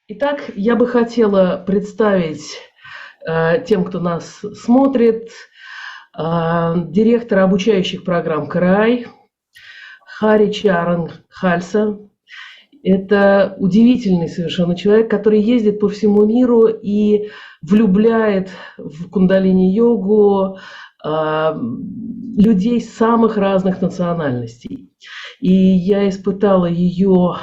Итак, я бы хотела представить тем, кто нас смотрит, директора обучающих программ КРАЙ Хари Чарн Хальса. Это удивительный совершенно человек, который ездит по всему миру и влюбляет в Кундалини Йогу людей самых разных национальностей. И я испытала ее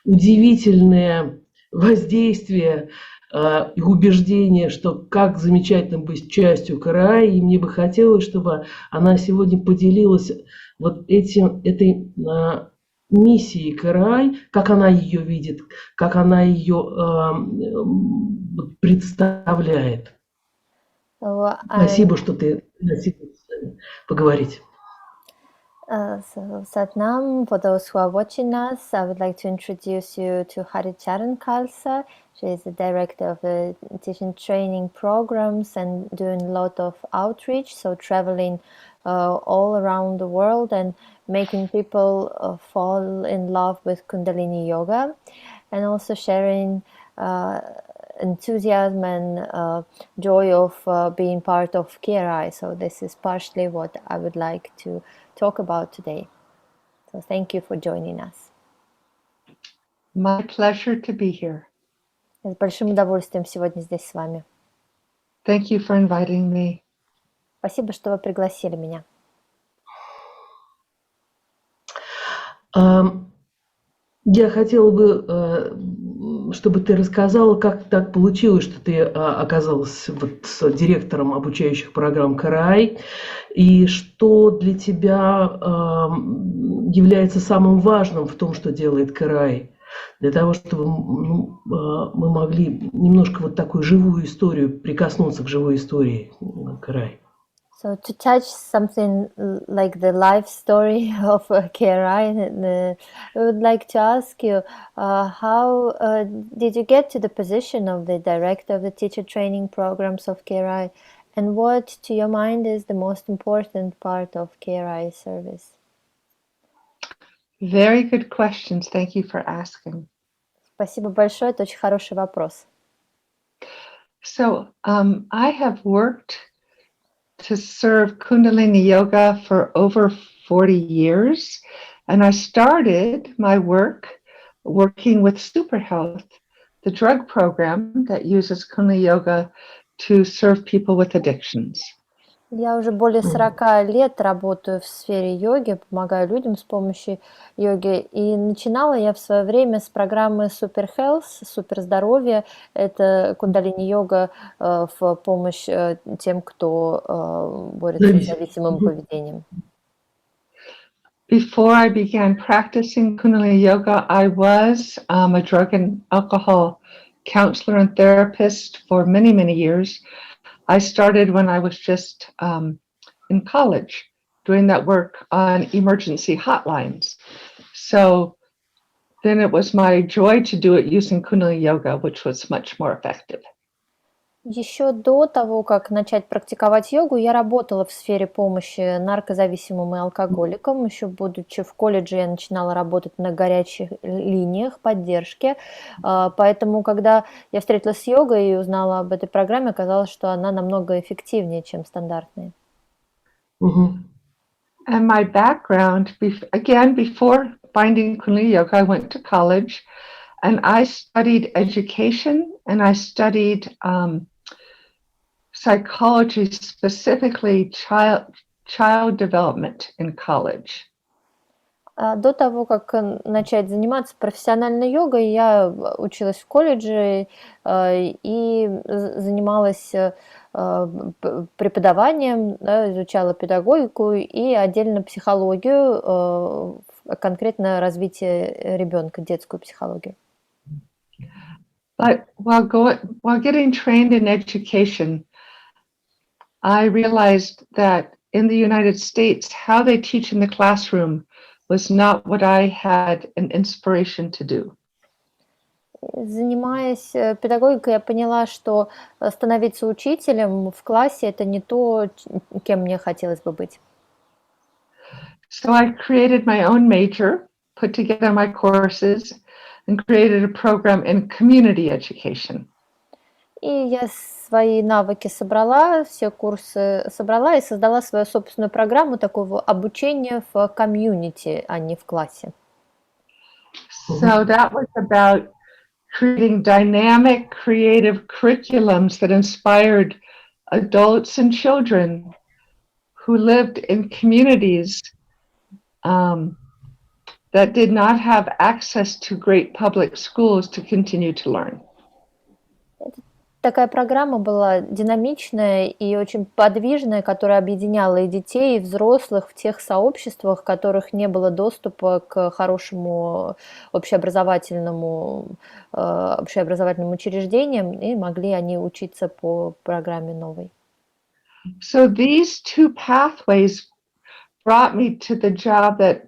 удивительное воздействие и убеждение, что как замечательно быть частью КРА, и мне бы хотелось, чтобы она сегодня поделилась вот этой миссией КРА, как она ее видит, как она ее представляет. Спасибо, что ты согласилась с нами поговорить. So Satnam, for those who are watching us, I would like to introduce you to Хари Чарн Каур Хальса. She is the director of the teaching training programs and doing a lot of outreach, so traveling all around the world and making people fall in love with Kundalini Yoga, and also sharing enthusiasm and joy of being part of KRI. So this is partially what I would like to talk about today. So thank you for joining us. My pleasure to be here. С большим удовольствием сегодня здесь с вами. Thank you for inviting me. Спасибо, что вы пригласили меня. Я хотела бы, чтобы ты рассказала, как так получилось, что ты оказалась вот директором обучающих программ КРАЙ, и что для тебя является самым важным в том, что делает КРАЙ, для того, чтобы мы могли немножко вот такую живую историю, прикоснуться к живой истории КРАЙ. So to touch something like the life story of KRI, I would like to ask you, how did you get to the position of the director of the teacher training programs of KRI, and what, to your mind, is the most important part of KRI service? Very good questions. Thank you for asking. Спасибо большое, это очень хороший вопрос. So I have worked to serve Kundalini Yoga for over 40 years. And I started my work working with Superhealth, the drug program that uses Kundalini Yoga to serve people with addictions. Я уже более 40 лет работаю в сфере йоги, помогаю людям с помощью йоги. И начинала я в свое время с программы Superhealth, суперздоровье. Это кундалини-йога в помощь тем, кто борется с зависимым поведением. Before I began practicing Kundalini Yoga, I was a drug and alcohol counselor and therapist for many, many years. I started when I was just in college, doing that work on emergency hotlines. So then it was my joy to do it using Kundalini Yoga, which was much more effective. Еще до того, как начать практиковать йогу, я работала в сфере помощи наркозависимым и алкоголикам. Еще будучи в колледже, я начинала работать на горячих линиях поддержки. Поэтому, когда я встретилась с йогой и узнала об этой программе, оказалось, что она намного эффективнее, чем стандартные. And my background, again, before finding Kundalini Yoga, I went to college and I studied education and I studied psychology, specifically child development in college. До того, как начать заниматься профессиональной йогой, я училась в колледже и занималась преподаванием, изучала педагогику и отдельно психологию, конкретно развитие ребенка, детскую психологию. But while getting trained in education, I realized that in the United States, how they teach in the classroom was not what I had an inspiration to do. Занимаясь педагогикой, я поняла, что становиться учителем в классе – это не то, кем мне хотелось бы быть. So I created my own major, put together my courses, and created a program in community education. И я свои навыки собрала, все курсы собрала и создала свою собственную программу такого обучения в комьюнити, а не в классе. So that was about creating dynamic, creative curriculums that inspired adults and children who lived in communities that did not have access to great public schools to continue to learn. Такая программа была динамичная и очень подвижная, которая объединяла и детей, и взрослых в тех сообществах, в которых не было доступа к хорошему общеобразовательным учреждениям, и могли они учиться по программе новой. So these two pathways brought me to the job that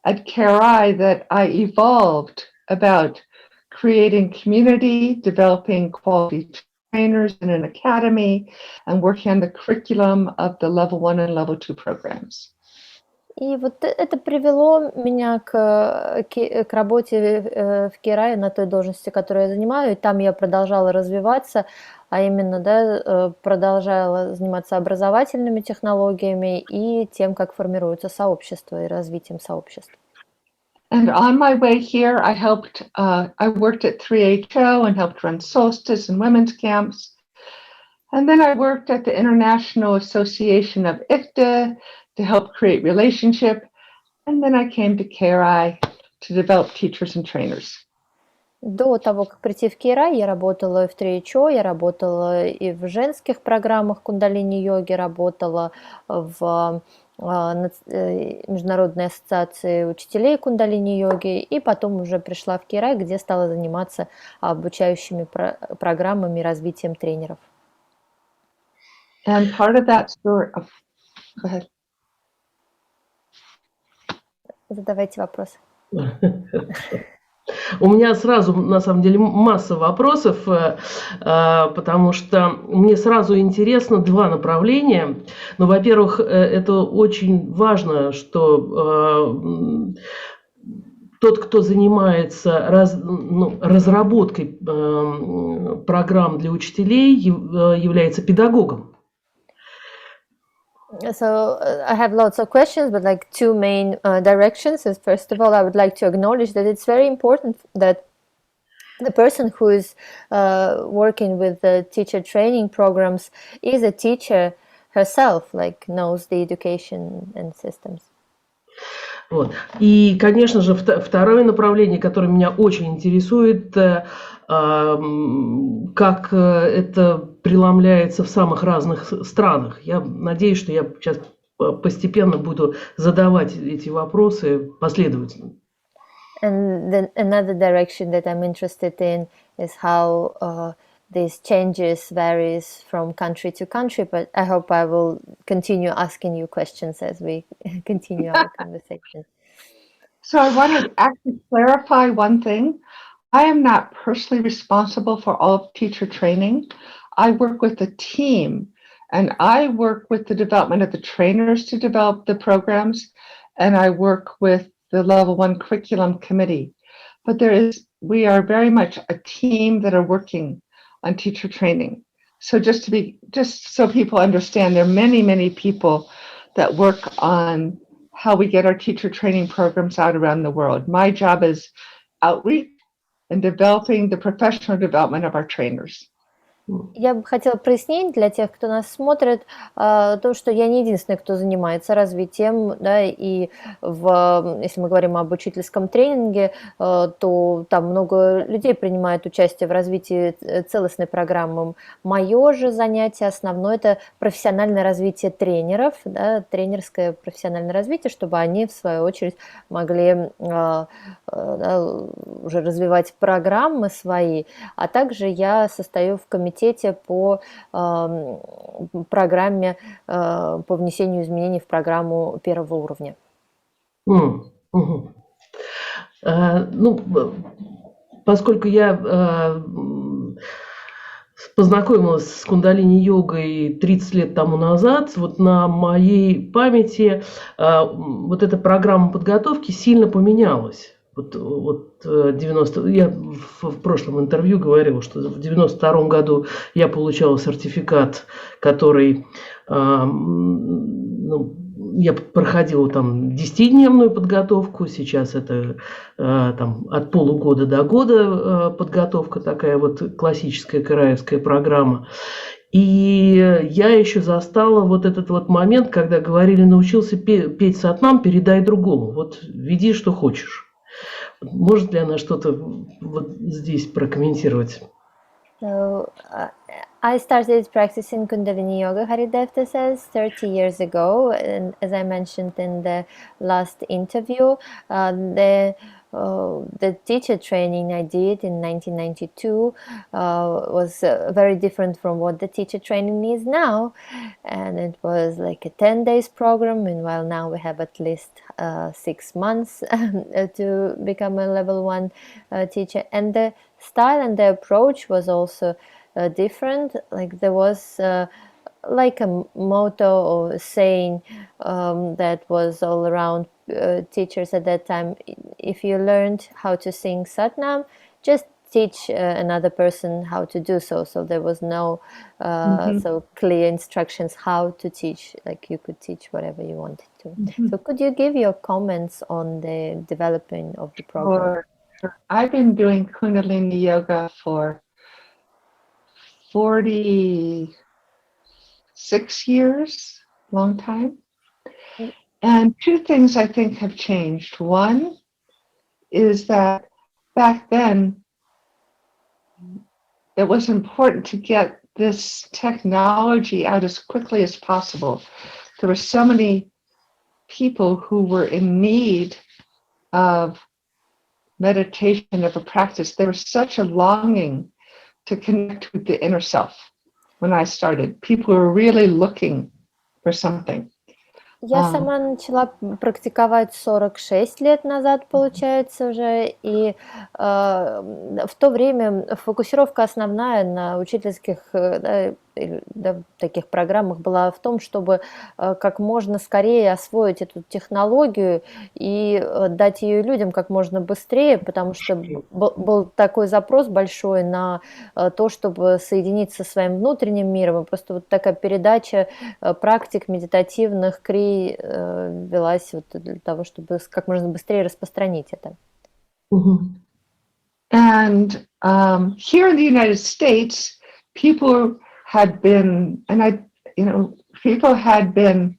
at KRI that I evolved about creating community, developing quality trainers in an academy, and working on the curriculum of the level 1 and level 2 programs. И вот это привело меня к работе в KRI на той должности, которую я занимаю, и там я продолжала развиваться, а именно, продолжала заниматься образовательными технологиями и тем, как формируются сообщества и развитием сообществ. And on my way here, I worked at 3HO and helped run solstice and women's camps. And then I worked at the International Association of IFTA to help create relationship. And then I came to KRI to develop teachers and trainers. До того, как прийти в KRI, я работала в 3HO, я работала и в женских программах Кундалини Йоги, работала в Международной ассоциации учителей Кундалини Йоги, и потом уже пришла в KRI, где стала заниматься обучающими программами и развитием тренеров. And part of that story... Go ahead. Задавайте вопросы. У меня сразу, на самом деле, масса вопросов, потому что мне сразу интересно два направления. Ну, во-первых, это очень важно, что тот, кто занимается разработкой программ для учителей, является педагогом. So I have lots of questions, but like two main directions is, first of all, I would like to acknowledge that it's very important that the person who is working with the teacher training programs is a teacher herself, like knows the education and systems. Вот. И, конечно же, второе направление, которое меня очень интересует, как это преломляется в самых разных странах. Я надеюсь, что я сейчас постепенно буду задавать эти вопросы последовательно. And then another direction that I'm interested in is how these changes varies from country to country, but I hope I will continue asking you questions as we continue our conversation. So I want to actually clarify one thing. I am not personally responsible for all of teacher training. I work with a team, and I work with the development of the trainers to develop the programs, and I work with the level 1 curriculum committee. But we are very much a team that are working on teacher training. So just so people understand, there are many, many people that work on how we get our teacher training programs out around the world. My job is outreach and developing the professional development of our trainers. Я бы хотела прояснить для тех, кто нас смотрит, то, что я не единственный, кто занимается развитием, да, и если мы говорим об учительском тренинге, то там много людей принимает участие в развитии целостной программы. Мое же занятие основное – это профессиональное развитие тренеров, да, тренерское профессиональное развитие, чтобы они, в свою очередь, могли уже развивать программы свои, а также я состою в комитете по программе, по внесению изменений в программу первого уровня. Поскольку я познакомилась с кундалини-йогой 30 лет тому назад, вот на моей памяти вот эта программа подготовки сильно поменялась. вот 90... Я в прошлом интервью говорил, что в 92-м году я получала сертификат, который... я проходила там 10-дневную подготовку, сейчас это там от полугода до года подготовка, такая вот классическая караевская программа. И я еще застала вот этот вот момент, когда говорили, научился петь сатнам, передай другому, вот веди, что хочешь. Может ли она что-то вот здесь прокомментировать? So, I started practicing Kundalini Yoga, Haridevta says, 30 years ago. And as I mentioned in the last interview, the teacher training I did in 1992 was very different from what the teacher training is now. And it was like a 10 days program. Meanwhile, now we have at least 6 months to become a level 1 teacher. And the style and the approach was also different. Like there was like a motto or saying that was all around teachers at that time. If you learned how to sing Satnam, just teach another person how to do so. So there was no so clear instructions how to teach. Like you could teach whatever you wanted to. So could you give your comments on the developing of the program? Sure. I've been doing Kundalini Yoga for 46 years, long time. And two things I think have changed. One is that back then, it was important to get this technology out as quickly as possible. There were so many people who were in need of meditation, of a practice. There was such a longing to connect with the inner self when I started. People were really looking for something. Я сама начала практиковать 46 лет назад, получается, уже, и в то время фокусировка основная на учительских таких программах была в том, чтобы как можно скорее освоить эту технологию и дать ее людям как можно быстрее, потому что был такой запрос большой на то, чтобы соединиться со своим внутренним миром, и просто вот такая передача практик медитативных крий велась вот для того, чтобы как можно быстрее распространить это. And here in the United States, people had been, people had been,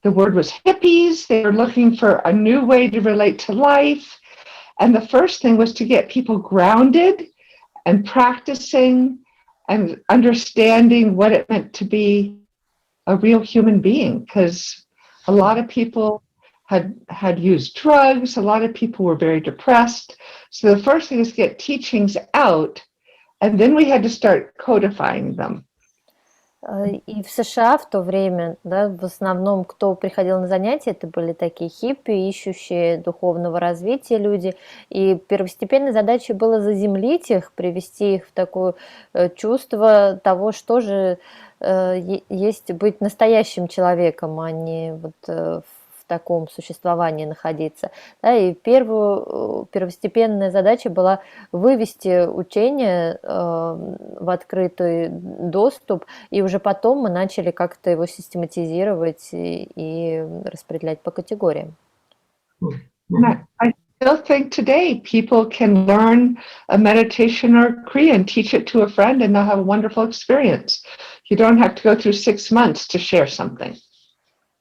the word was hippies. They were looking for a new way to relate to life. And the first thing was to get people grounded and practicing and understanding what it meant to be a real human being, because a lot of people had used drugs, a lot of people were very depressed. So the first thing is get teachings out, and then we had to start codifying them. И в США в то время, да, в основном, кто приходил на занятия, это были такие хиппи, ищущие духовного развития люди. И первостепенной задачей было заземлить их, привести их в такое чувство того, что же есть быть настоящим человеком, а не вот в таком существовании находиться. Да, и первостепенная задача была вывести учение в открытый доступ, и уже потом мы начали как-то его систематизировать и распределять по категориям. I still think today people can learn a meditation or kriya and teach it to a friend, and they'll have a wonderful experience. You don't have to go through 6 months to share something.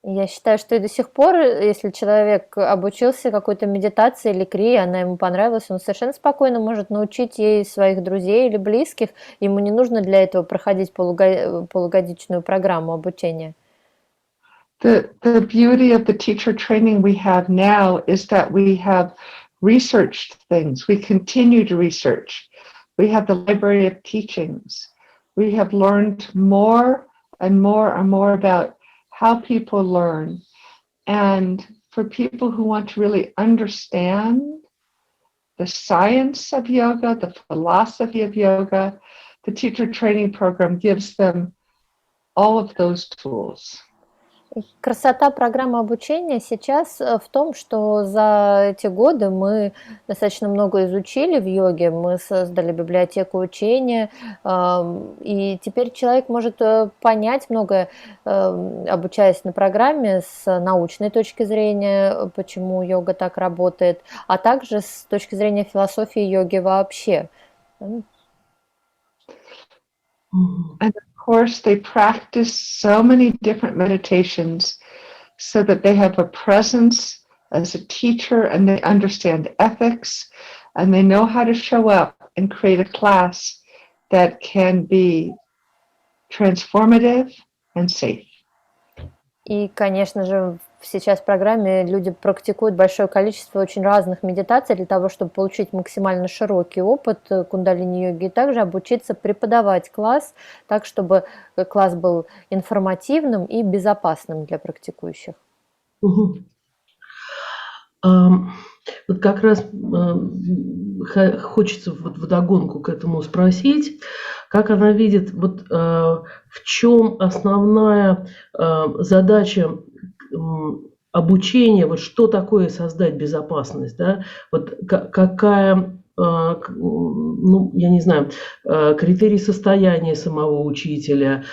Я считаю, что и до сих пор, если человек обучился какой-то медитации или крии, она ему понравилась, он совершенно спокойно может научить ей своих друзей или близких. Ему не нужно для этого проходить полугодичную программу обучения. The beauty of the teacher training we have now is that we have researched things. We continue to research. We have the library of teachings. We have learned more and more and more about how people learn. And for people who want to really understand the science of yoga, the philosophy of yoga, the teacher training program gives them all of those tools. Красота программы обучения сейчас в том, что за эти годы мы достаточно много изучили в йоге, мы создали библиотеку учения, и теперь человек может понять многое, обучаясь на программе с научной точки зрения, почему йога так работает, а также с точки зрения философии йоги вообще. And of course, they practice so many different meditations so that they have a presence as a teacher and they understand ethics and they know how to show up and create a class that can be transformative and safe. И, конечно же, сейчас в программе люди практикуют большое количество очень разных медитаций для того, чтобы получить максимально широкий опыт кундалини йоги и также обучиться преподавать класс так, чтобы класс был информативным и безопасным для практикующих. Вот как раз хочется вдогонку к этому спросить, как она видит, вот в чем основная задача обучения, вот что такое создать безопасность, да? Вот какая, ну, я не знаю, критерий состояния самого учителя,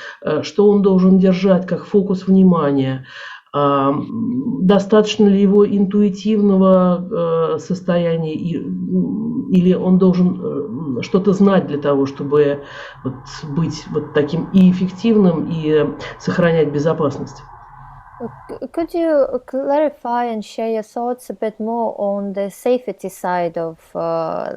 что он должен держать как фокус внимания, достаточно ли его интуитивного состояния, или он должен что-то знать для того, чтобы вот быть вот таким и эффективным, и сохранять безопасность? Could you clarify and share your thoughts a bit more on the safety side of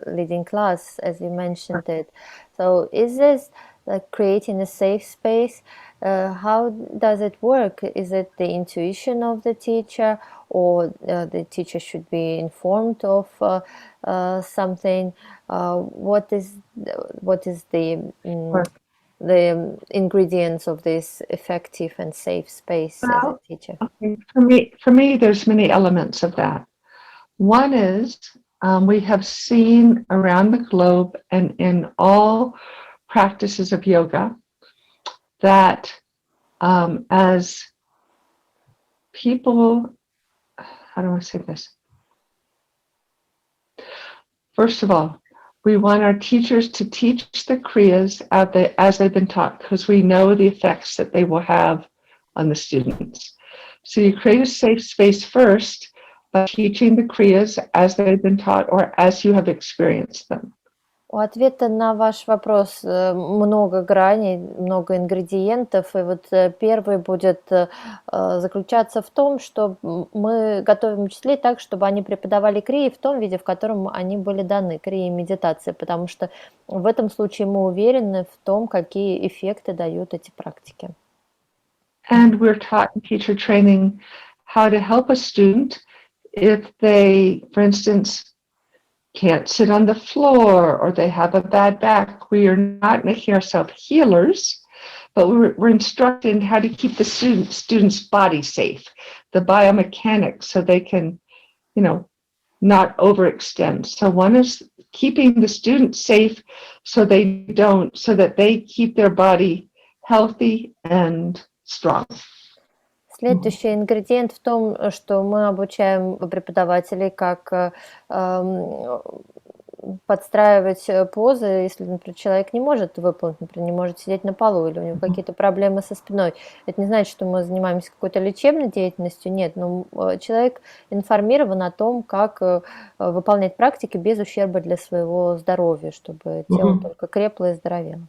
leading class, as you mentioned it? So is this like creating a safe space? How does it work? Is it the intuition of the teacher, or the teacher should be informed of something? What is the ingredients of this effective and safe space as a teacher? For me, there's many elements of that. One is we have seen around the globe and in all practices of yoga that as people, how do I say this? First of all, we want our teachers to teach the kriyas as they've been taught, because we know the effects that they will have on the students. So you create a safe space first by teaching the kriyas as they've been taught or as you have experienced them. У ответа на ваш вопрос много граней, много ингредиентов. И вот первый будет заключаться в том, что мы готовим учителей так, чтобы они преподавали крии в том виде, в котором они были даны, крии и медитации, потому что в этом случае мы уверены в том, какие эффекты дают эти практики. And we're taught in teacher training how to help a student if they, for instance, can't sit on the floor or they have a bad back. We are not making ourselves healers, but we're instructing how to keep the student's body safe, the biomechanics, so they can, not overextend. So one is keeping the student safe so that they keep their body healthy and strong. Следующий ингредиент в том, что мы обучаем преподавателей, как подстраивать позы, если, например, человек не может выполнить, например, не может сидеть на полу, или у него какие-то проблемы со спиной. Это не значит, что мы занимаемся какой-то лечебной деятельностью, нет, но человек информирован о том, как выполнять практики без ущерба для своего здоровья, чтобы тело только крепло и здоровело.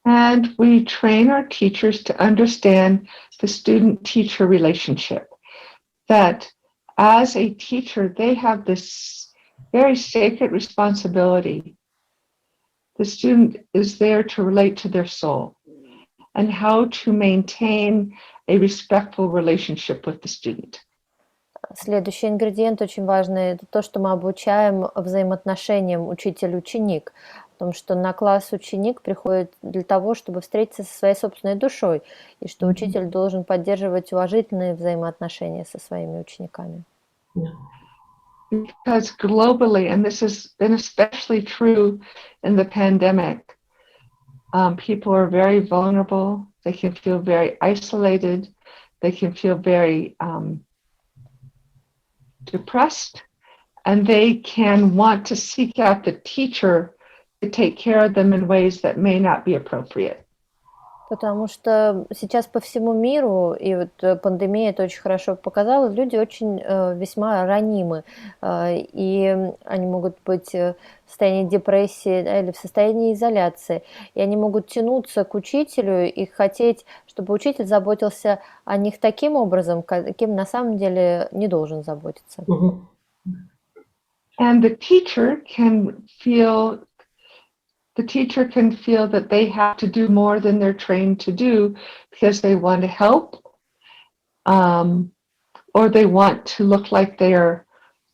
And we train our teachers to understand the student-teacher relationship. That as a teacher, they have this very sacred responsibility. The student is there to relate to their soul and how to maintain a respectful relationship with the student. Следующий ингредиент очень важный – это то, что мы обучаем взаимоотношениям учитель-ученик. Потому что на класс ученик приходит для того, чтобы встретиться со своей собственной душой, и что учитель должен поддерживать уважительные взаимоотношения со своими учениками. Because globally, and this has been especially true in the pandemic, people are very vulnerable, they can feel very isolated, they can feel very depressed, and they can want to seek out the teacher to take care of them in ways that may not be appropriate. Потому что сейчас по всему миру, и вот пандемия это очень хорошо показала, люди очень весьма ранимы, и они могут быть в состоянии депрессии, да, или в состоянии изоляции, и они могут тянуться к учителю и хотеть, чтобы учитель заботился о них таким образом, каким на самом деле не должен заботиться. And the teacher can feel that they have to do more than they're trained to do because they want to help, or they want to look like they're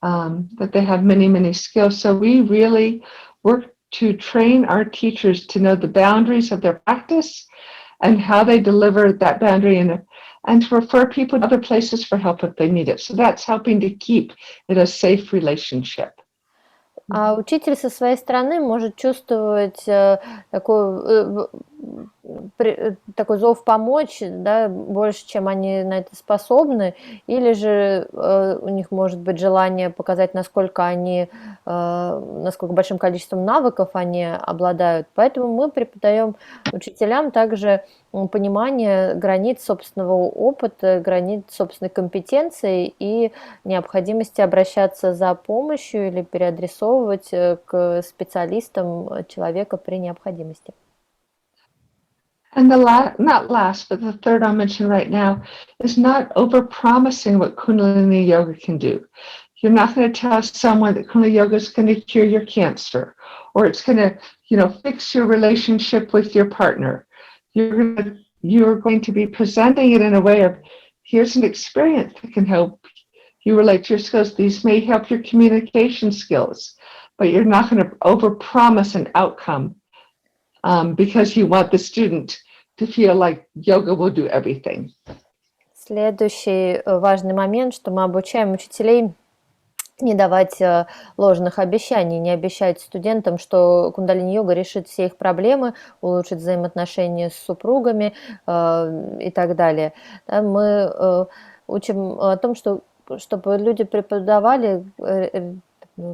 that they have many, many skills. So we really work to train our teachers to know the boundaries of their practice and how they deliver that boundary, and to refer people to other places for help if they need it. So that's helping to keep it a safe relationship. А учитель со своей стороны может чувствовать такой зов помочь, да, больше, чем они на это способны, или же у них может быть желание показать, насколько большим количеством навыков они обладают. Поэтому мы преподаем учителям также понимание границ собственного опыта, границ собственной компетенции и необходимости обращаться за помощью или переадресовывать к специалистам человека при необходимости. And not last, but the third I'll mention right now is not over-promising what Kundalini Yoga can do. You're not going to tell someone that Kundalini Yoga is going to cure your cancer, or it's going to, fix your relationship with your partner. You're going to be presenting it in a way of, here's an experience that can help you relate to your skills. These may help your communication skills, but you're not going to over-promise an outcome because you want the student to feel like yoga will do everything. Следующий важный момент, что мы обучаем учителей не давать ложных обещаний, не обещать студентам, что кундалини-йога решит все их проблемы, улучшит взаимоотношения с супругами и так далее. Да, мы учим о том, чтобы люди преподавали,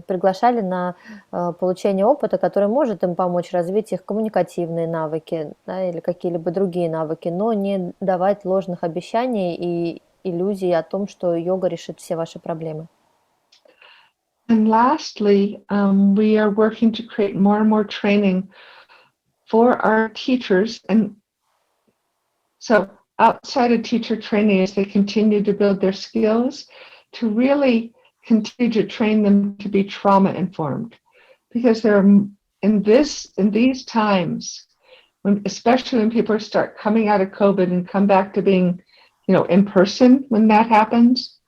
приглашали на получение опыта, который может им помочь развить их коммуникативные навыки, да, или какие-либо другие навыки, но не давать ложных обещаний и иллюзий о том, что йога решит все ваши проблемы. And lastly, we are working to create more and more training for our teachers. And so outside of teacher training, as they continue to build their skills, to really continue to train them to be trauma informed, because in these times, especially when people start coming out of COVID and come back to being, in person, when that happens,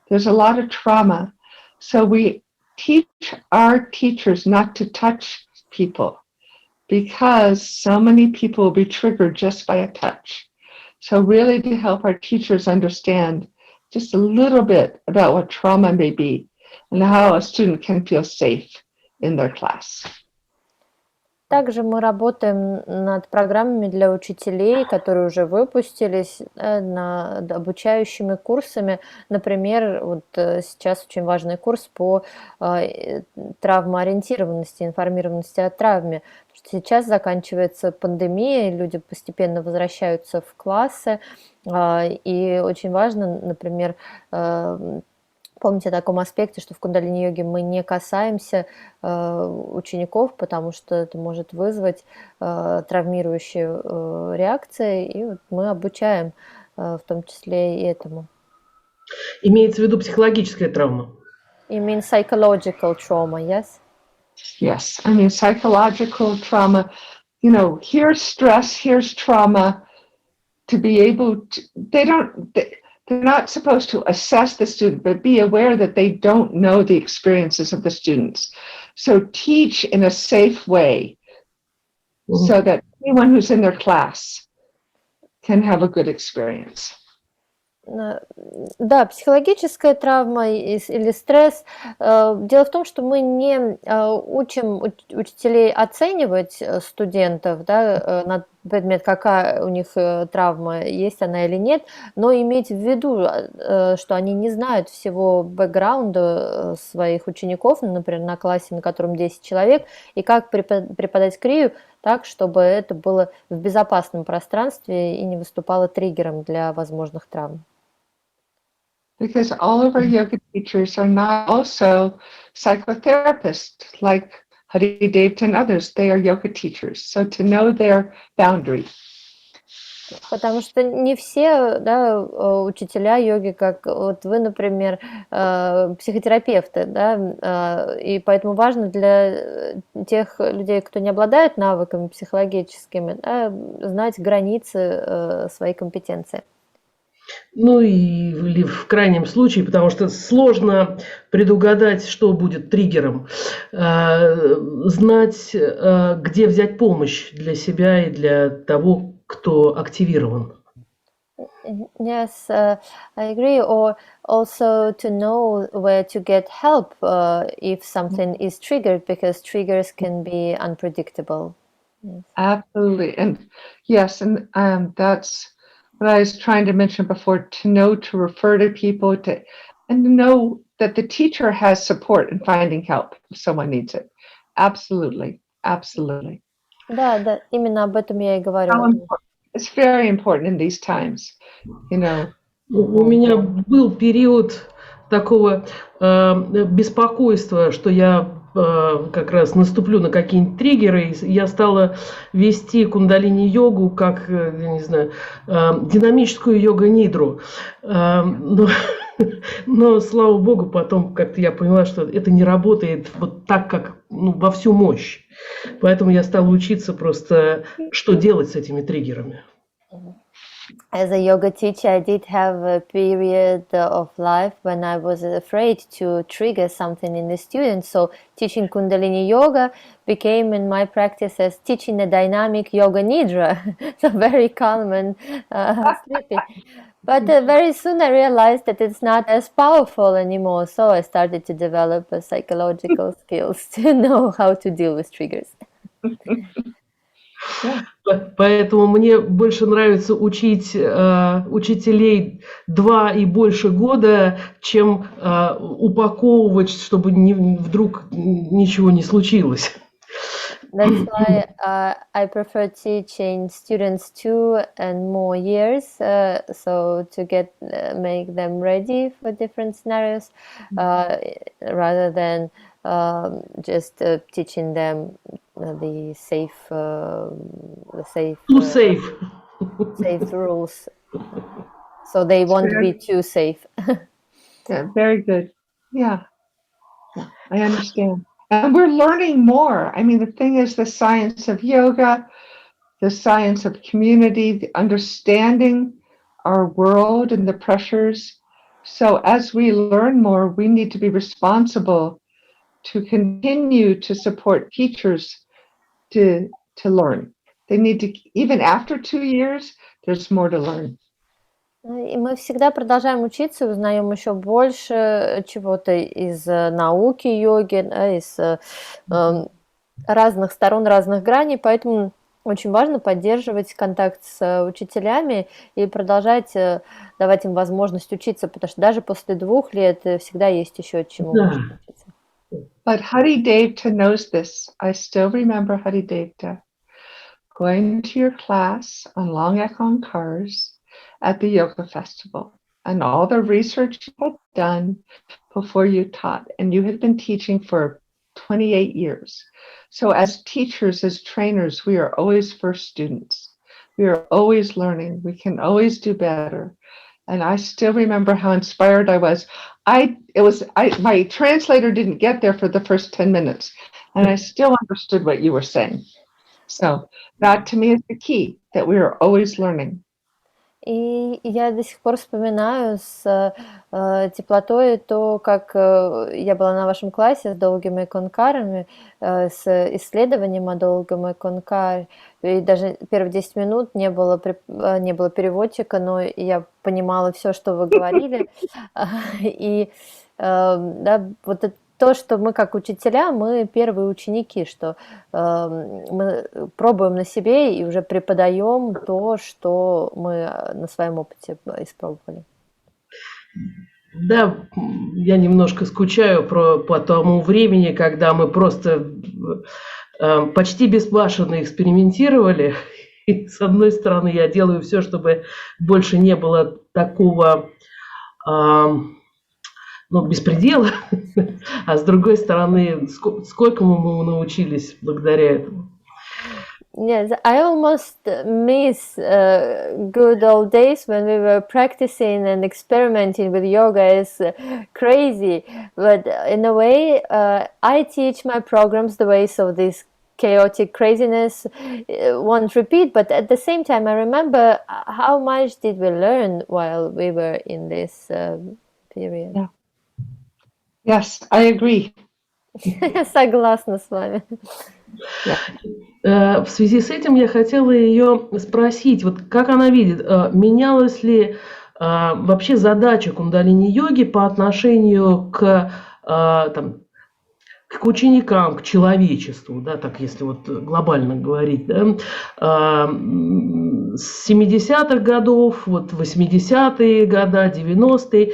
there's a lot of trauma. So we teach our teachers not to touch people because so many people will be triggered just by a touch. So really to help our teachers understand just a little bit about what trauma may be and how a student can feel safe in their class. Также мы работаем над программами для учителей, которые уже выпустились, над обучающими курсами. Например, вот сейчас очень важный курс по травмоориентированности, информированности о травме. Потому что сейчас заканчивается пандемия, и люди постепенно возвращаются в классы. И очень важно, например, помните о таком аспекте, что в кундалини-йоге мы не касаемся учеников, потому что это может вызвать травмирующие реакции, и вот мы обучаем в том числе и этому. Имеется в виду психологическая травма? You mean psychological trauma, yes? Yes, I mean psychological trauma. Here's stress, here's trauma. To be able to, they're not supposed to assess the student, but be aware that they don't know the experiences of the students. So teach in a safe way so that anyone who's in their class can have a good experience. Да, психологическая травма или стресс. Дело в том, что мы не учим учителей оценивать студентов, да, предмет, какая у них травма, есть она или нет, но иметь в виду, что они не знают всего бэкграунда своих учеников, например, на классе, на котором 10 человек, и как преподать крию так, чтобы это было в безопасном пространстве и не выступало триггером для возможных травм. Because all of our yoga teachers are not also psychotherapists like Hari and others. They are yoga teachers. So to know their boundary. Потому что не все, да, учителя йоги, как вот вы, например, психотерапевты, да, и поэтому важно для тех людей, кто не обладает навыками психологическими, да, знать границы своей компетенции. Ну или в крайнем случае, потому что сложно предугадать, что будет триггером, знать, где взять помощь для себя и для того, кто активирован. Yes, I agree. Or also to know where to get help if something is triggered, because triggers can be unpredictable. Yes. Absolutely. And yes, and that's what I was trying to mention before, to know to refer to people and to know that the teacher has support in finding help if someone needs it. Absolutely. Absolutely. Да, именно об этом я и говорю. It's very important in these times, you know. У меня был период такого беспокойства, что я как раз наступлю на какие-нибудь триггеры. Я стала вести кундалини йогу как, я не знаю, динамическую йога-нидру. Но, слава богу, потом как-то я поняла, что это не работает вот так, как во всю мощь. Поэтому я стала учиться просто, что делать с этими триггерами. As a yoga teacher, I did have a period of life when I was afraid to trigger something in the students. So teaching Kundalini Yoga became in my practice as teaching a dynamic yoga nidra. So very calm and sleepy. But very soon I realized that it's not as powerful anymore. So I started to develop psychological skills to know how to deal with triggers. Поэтому мне больше нравится учить учителей 2 и больше года, чем упаковывать, чтобы вдруг ничего не случилось. That's why I prefer teaching students 2 and more years, so to make them ready for different scenarios, rather than just teaching them the safe rules, so they won't be too safe. Yeah, very good. Yeah, I understand. And we're learning more. I mean, the thing is, the science of yoga, the science of community, the understanding our world and the pressures. So as we learn more, we need to be responsible to continue to support teachers to learn. They need to, even after 2 years, there's more to learn. И мы всегда продолжаем учиться, узнаем еще больше чего-то из науки йоги, из разных сторон, разных граней, поэтому очень важно поддерживать контакт с учителями и продолжать давать им возможность учиться, потому что даже после 2 лет всегда есть еще чему можно учиться. But Hari Devta knows this. I still remember Hari Devta going to your class on Long Ekong cars at the yoga festival, and all the research you had done before you taught, and you had been teaching for 28 years. So as teachers, as trainers, we are always first students. We are always learning. We can always do better. And I still remember how inspired I was. My translator didn't get there for the first 10 minutes, and I still understood what you were saying. So that to me is the key, that we are always learning. И я до сих пор вспоминаю с теплотой то, как я была на вашем классе с долгими конкарами, с исследованием о долгом конкаре. И даже первые 10 минут не было переводчика, но я понимала все, что вы говорили. И да, вот это то, что мы как учителя, мы первые ученики, что мы пробуем на себе и уже преподаем то, что мы на своем опыте испробовали. Да, я немножко скучаю по тому времени, когда мы просто почти безбашенно экспериментировали. И с одной стороны, я делаю все, чтобы больше не было такого беспредела, а с другой стороны, сколько мы научились благодаря этому. Yes, I almost miss good old days when we were practicing and experimenting with yoga is crazy. But in a way, I teach my programs the ways of this chaotic craziness won't repeat. But at the same time, I remember how much did we learn while we were in this period. Yeah. Yes, I agree. Согласна с вами. В связи с этим я хотела ее спросить, вот как она видит, менялась ли вообще задача кундалини йоги по отношению к ученикам, к человечеству, да, так если вот глобально говорить, да, с 70-х годов, вот 80-е годы, 90-е,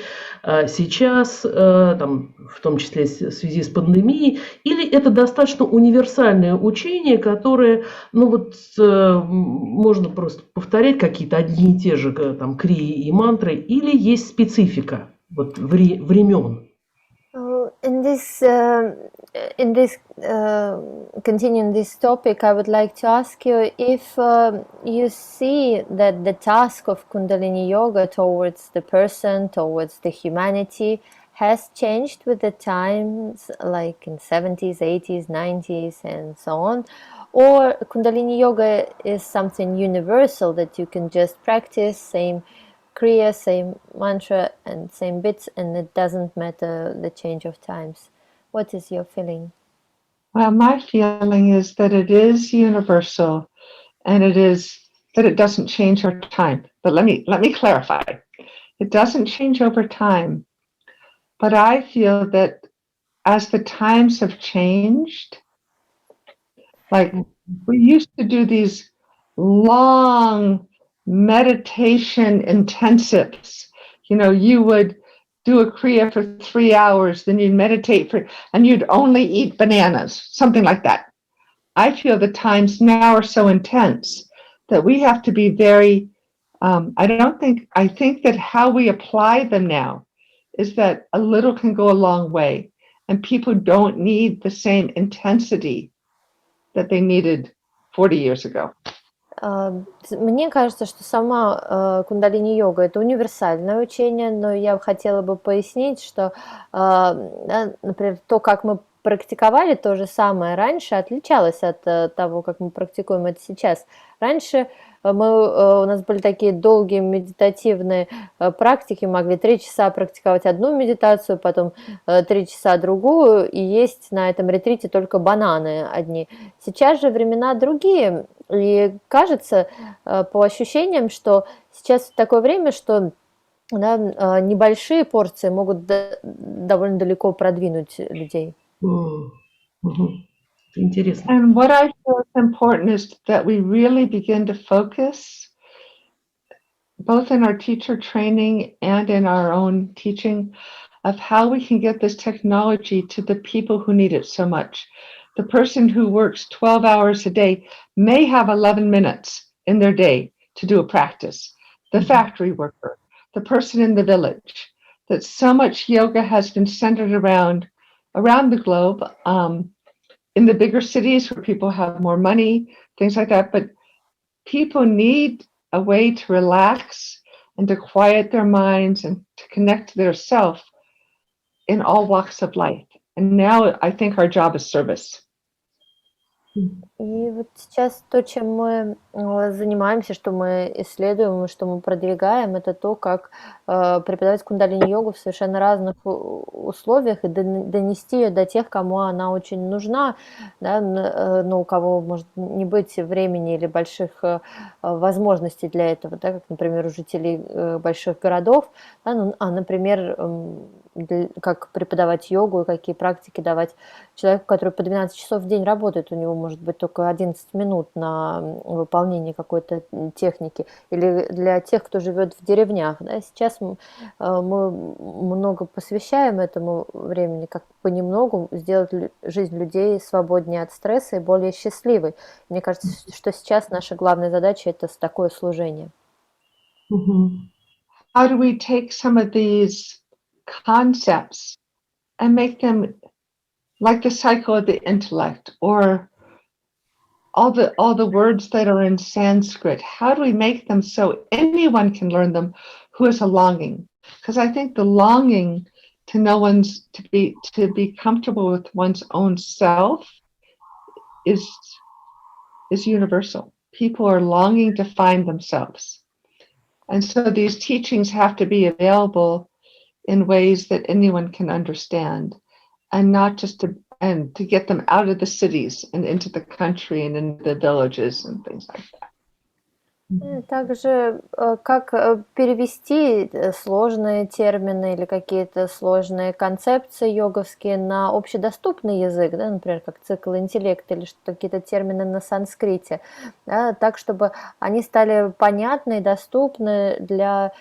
сейчас, там, в том числе в связи с пандемией, или это достаточно универсальное учение, которое, можно просто повторять какие-то одни и те же там крии и мантры, или есть специфика вот времен? Continuing this topic, I would like to ask you if you see that the task of Kundalini Yoga towards the person, towards the humanity, has changed with the times, like in 70s, 80s, 90s, and so on, or Kundalini Yoga is something universal that you can just practice, same kriya, same mantra, and same bits, and it doesn't matter the change of times. What is your feeling? Well, my feeling is that it is universal, and it is that it doesn't change over time. But let me clarify. It doesn't change over time, but I feel that as the times have changed, like we used to do these long meditation intensives. You would do a kriya for 3 hours, then you'd meditate and you'd only eat bananas, something like that. I feel the times now are so intense that we have to be very, I think that how we apply them now is that a little can go a long way, and people don't need the same intensity that they needed 40 years ago. Мне кажется, что сама кундалини-йога – это универсальное учение, но я хотела бы пояснить, что, например, то, как мы практиковали то же самое раньше, отличалось от того, как мы практикуем это сейчас. Раньше у нас были такие долгие медитативные практики, могли 3 часа практиковать одну медитацию, потом 3 часа другую, и есть на этом ретрите только бананы одни. Сейчас же времена другие, и кажется, по ощущениям, что сейчас такое время, что небольшие порции могут довольно далеко продвинуть людей. Интересно. And what I feel is important is that we really begin to focus, both in our teacher training and in our own teaching, of how we can get this technology to the people who need it so much. The person who works 12 hours a day may have 11 minutes in their day to do a practice. The factory worker, the person in the village, that so much yoga has been centered around the globe, in the bigger cities where people have more money, things like that. But people need a way to relax and to quiet their minds and to connect to their self in all walks of life. And now I think our job is service. И вот сейчас то, чем мы занимаемся, что мы исследуем, что мы продвигаем, это то, как преподавать кундалини-йогу в совершенно разных условиях и донести ее до тех, кому она очень нужна, да, но у кого может не быть времени или больших возможностей для этого, да, как, например, у жителей больших городов, да, например, как преподавать йогу, какие практики давать человеку, который по 12 часов в день работает, у него может быть только 11 минут на выполнение какой-то техники. Или для тех, кто живет в деревнях. Да, сейчас мы много посвящаем этому времени, как понемногу сделать жизнь людей свободнее от стресса и более счастливой. Мне кажется, что сейчас наша главная задача – это такое служение. How do we take some of these concepts and make them like the cycle of the intellect, or all the words that are in Sanskrit? How do we make them so anyone can learn them who has a longing? Because I think the longing to know to be comfortable with one's own self is universal. People are longing to find themselves. And so these teachings have to be available in ways that anyone can understand, and not just to get them out of the cities and into the country and into the villages and things like that. Также как перевести сложные термины или какие-то сложные концепции йоговские на общедоступный язык, да, например, как цикл интеллекта или какие-то термины на санскрите, да, так, чтобы они стали понятны и доступны для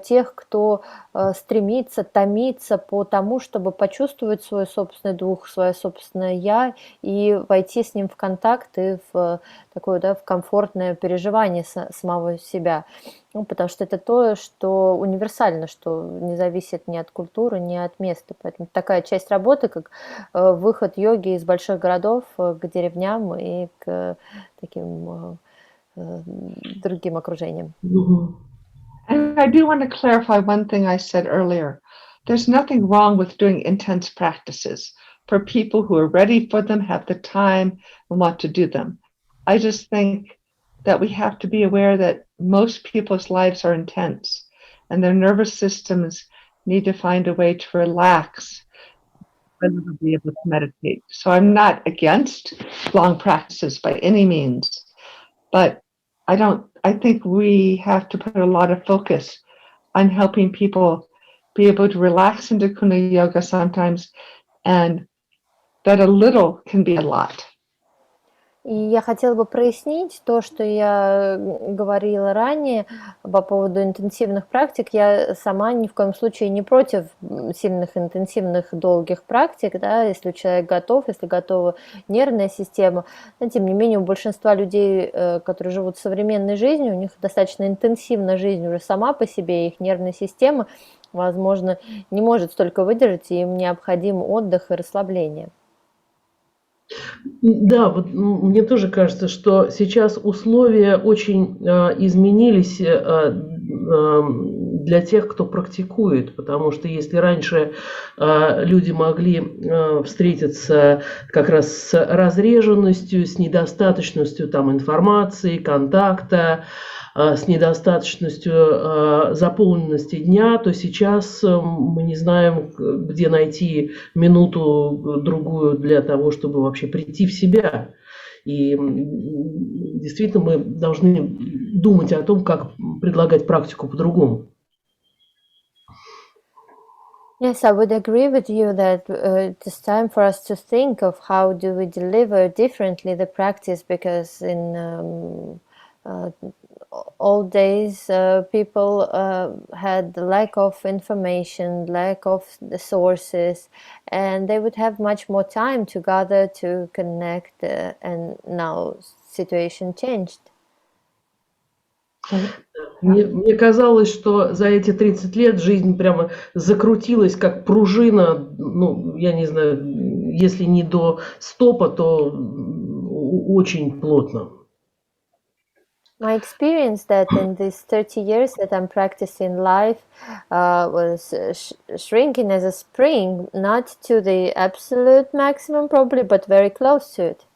тех, кто стремится, томится по тому, чтобы почувствовать свой собственный дух, свое собственное «я» и войти с ним в контакт и в такое, да, в комфортное переживание самого себя. Ну, потому что это то, что универсально, что не зависит ни от культуры, ни от места. Поэтому такая часть работы, как выход йоги из больших городов к деревням и к таким другим окружениям. And I do want to clarify one thing I said earlier. There's nothing wrong with doing intense practices for people who are ready for them, have the time, and want to do them. I just think that we have to be aware that most people's lives are intense and their nervous systems need to find a way to relax rather than be able to meditate. So I'm not against long practices by any means, but I think we have to put a lot of focus on helping people be able to relax into Kundalini Yoga sometimes, and that a little can be a lot. И я хотела бы прояснить то, что я говорила ранее по поводу интенсивных практик. Я сама ни в коем случае не против сильных, интенсивных, долгих практик, да, если человек готов, если готова нервная система. Но, тем не менее, у большинства людей, которые живут современной жизнью, у них достаточно интенсивная жизнь уже сама по себе, их нервная система, возможно, не может столько выдержать, и им необходим отдых и расслабление. Да, вот мне тоже кажется, что сейчас условия очень изменились для тех, кто практикует, потому что если раньше люди могли встретиться как раз с разреженностью, с недостаточностью там информации, контакта, с недостаточностью заполненности дня, то сейчас мы не знаем, где найти минуту-другую для того, чтобы вообще прийти в себя. И действительно мы должны думать о том, как предлагать практику по-другому. Yes, I would agree with you that it's time for us to think of how do we deliver differently the practice, because in old days people had lack of information, lack of the sources, and they would have much more time to gather, to connect, and now situation changed. Мне казалось, что за эти 30 лет жизнь прямо закрутилась как пружина, ну, я не знаю, если не до стопа, то очень плотно. My experience that in these 30 years that I'm practicing life was shrinking as a spring, not to the absolute maximum probably, but very close to it.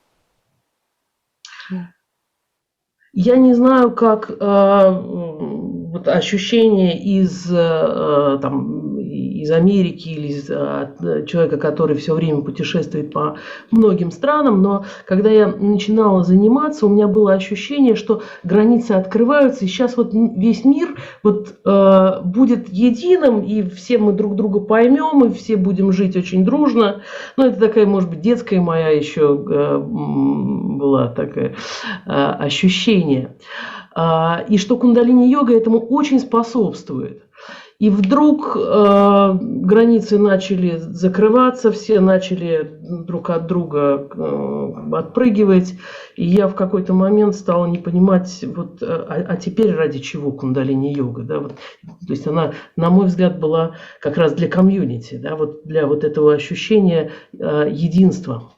Я не знаю, как вот ощущение из из Америки или из человека, который все время путешествует по многим странам, но когда я начинала заниматься, у меня было ощущение, что границы открываются, и сейчас вот весь мир вот, будет единым, и все мы друг друга поймем, и все будем жить очень дружно. Ну, это такая, может быть, детская моя еще была такое ощущение. И что кундалини-йога этому очень способствует. И вдруг границы начали закрываться, все начали друг от друга отпрыгивать. И я в какой-то момент стала не понимать, вот, а теперь ради чего кундалини-йога. Да? Вот, то есть она, на мой взгляд, была как раз для комьюнити, да? Вот для вот этого ощущения единства.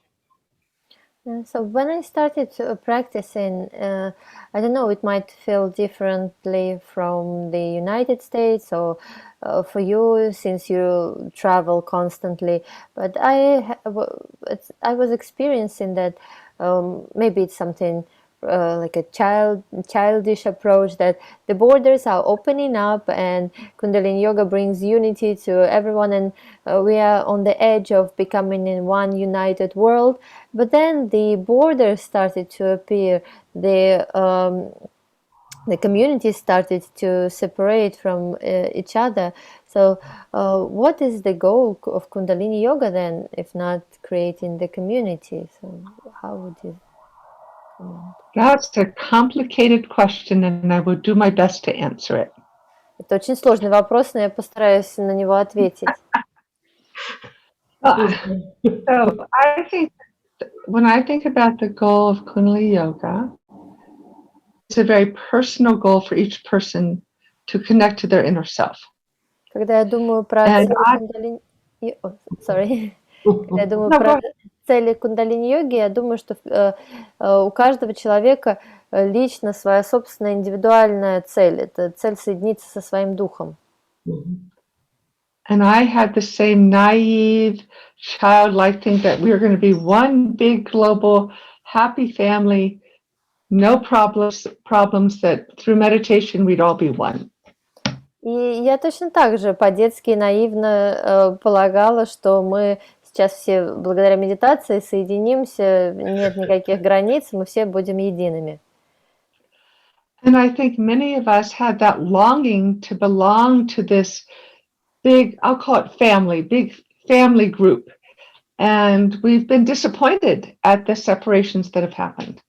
So when I started practicing, I don't know, it might feel differently from the United States or for you since you travel constantly. But I was experiencing that maybe it's something like a childish approach, that the borders are opening up and Kundalini Yoga brings unity to everyone, and we are on the edge of becoming in one united world. But then the borders started to appear, the communities started to separate from each other. So what is the goal of Kundalini Yoga then, if not creating the community? So how would you comment? That's a complicated question, and I will do my best to answer it. Это очень сложный вопрос, но я постараюсь на него ответить. So I think when I think about the goal of Kundalini Yoga, it's a very personal goal for each person to connect to their inner self. Когда я думаю про цели кундалини-йоги, я думаю, что у каждого человека лично своя собственная индивидуальная цель. Это цель соединиться со своим духом. And I had the same naive, childlike think that we were going to be one big global happy family, no problems, that through meditation we'd all be one. И я точно так же по-детски наивно полагала, что мы сейчас все благодаря медитации соединимся, нет никаких границ, мы все будем едиными. And I think many of us had that longing to belong to this big, I'll call it family, big family group. And we've been disappointed at the separations that have happened.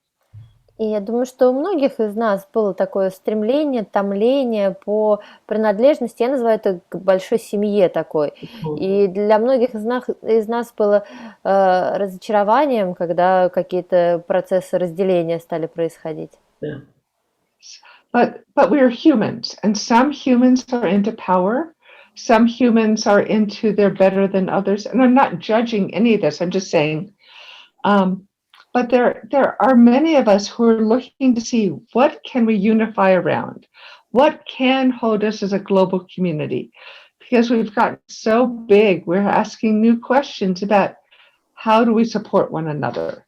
И я думаю, что у многих из нас было такое стремление, томление по принадлежности. Я называю это к большой семье такой. И для многих из нас было разочарованием, когда какие-то процессы разделения стали происходить. Yeah. But we're humans, and some humans are into power. Some humans are into they're better than others. And I'm not judging any of this. I'm just saying, but there are many of us who are looking to see what can we unify around? What can hold us as a global community? Because we've gotten so big, we're asking new questions about how do we support one another?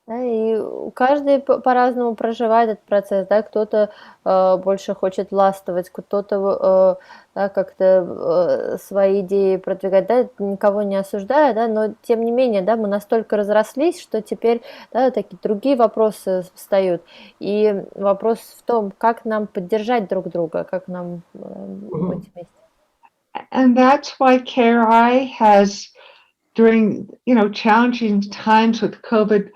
Да, и каждый по-разному проживает этот процесс, да, кто-то больше хочет властвовать, кто-то да, как-то свои идеи продвигать, да, никого не осуждая, да, но тем не менее, да, мы настолько разрослись, что теперь, да, такие другие вопросы встают, и вопрос в том, как нам поддержать друг друга, как нам быть вместе. And that's why KRI has, during challenging times with COVID,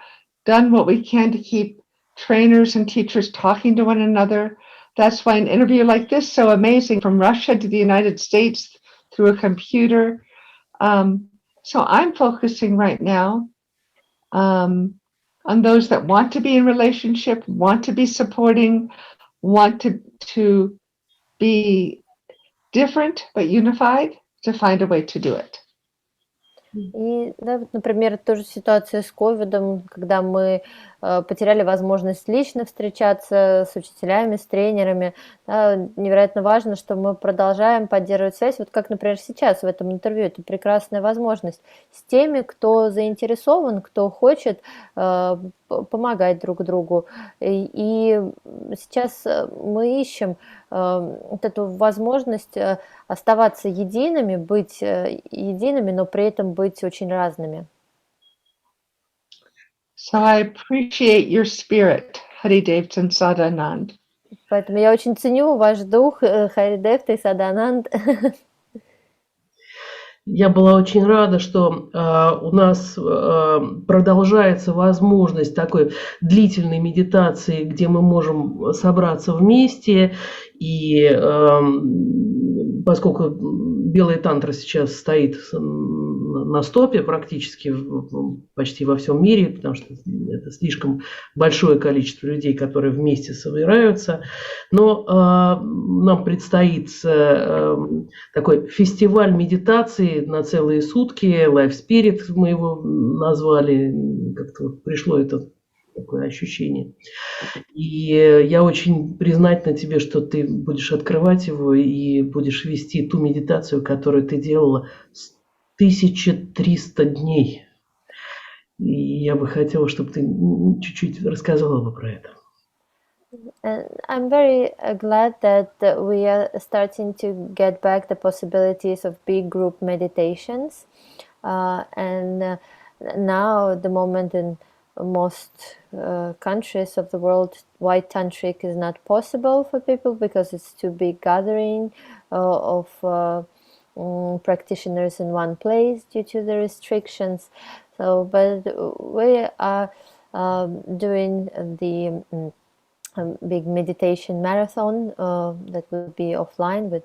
done what we can to keep trainers and teachers talking to one another. That's why an interview like this is so amazing, from Russia to the United States through a computer. So I'm focusing right now on those that want to be in relationship, want to be supporting, want to be different but unified, to find a way to do it. И, да, вот, например, тоже ситуация с ковидом, когда мы потеряли возможность лично встречаться с учителями, с тренерами. Да, невероятно важно, что мы продолжаем поддерживать связь, вот как, например, сейчас в этом интервью. Это прекрасная возможность с теми, кто заинтересован, кто хочет помогать друг другу. И сейчас мы ищем вот эту возможность оставаться едиными, быть едиными, но при этом быть очень разными. So I appreciate your spirit, Haridev and Sadanand. Поэтому я очень ценю ваш дух, Харидев и Садананд. Я была очень рада, что у нас продолжается возможность такой длительной медитации, где мы можем собраться вместе. И поскольку белая тантра сейчас стоит на стопе практически почти во всем мире, потому что это слишком большое количество людей, которые вместе собираются, но нам предстоит такой фестиваль медитации на целые сутки, Life Spirit мы его назвали, как-то вот пришло это такое ощущение. И я очень признательна тебе, что ты будешь открывать его и будешь вести ту медитацию, которую ты делала 1300 дней. И я бы хотела, чтобы ты чуть-чуть рассказала бы про это. And I'm very glad that we are starting to get back the possibilities of big group meditations. And now, the moment in most countries of the world, white tantric is not possible for people because it's too big gathering of practitioners in one place due to the restrictions. So, but we are doing the big meditation marathon that will be offline with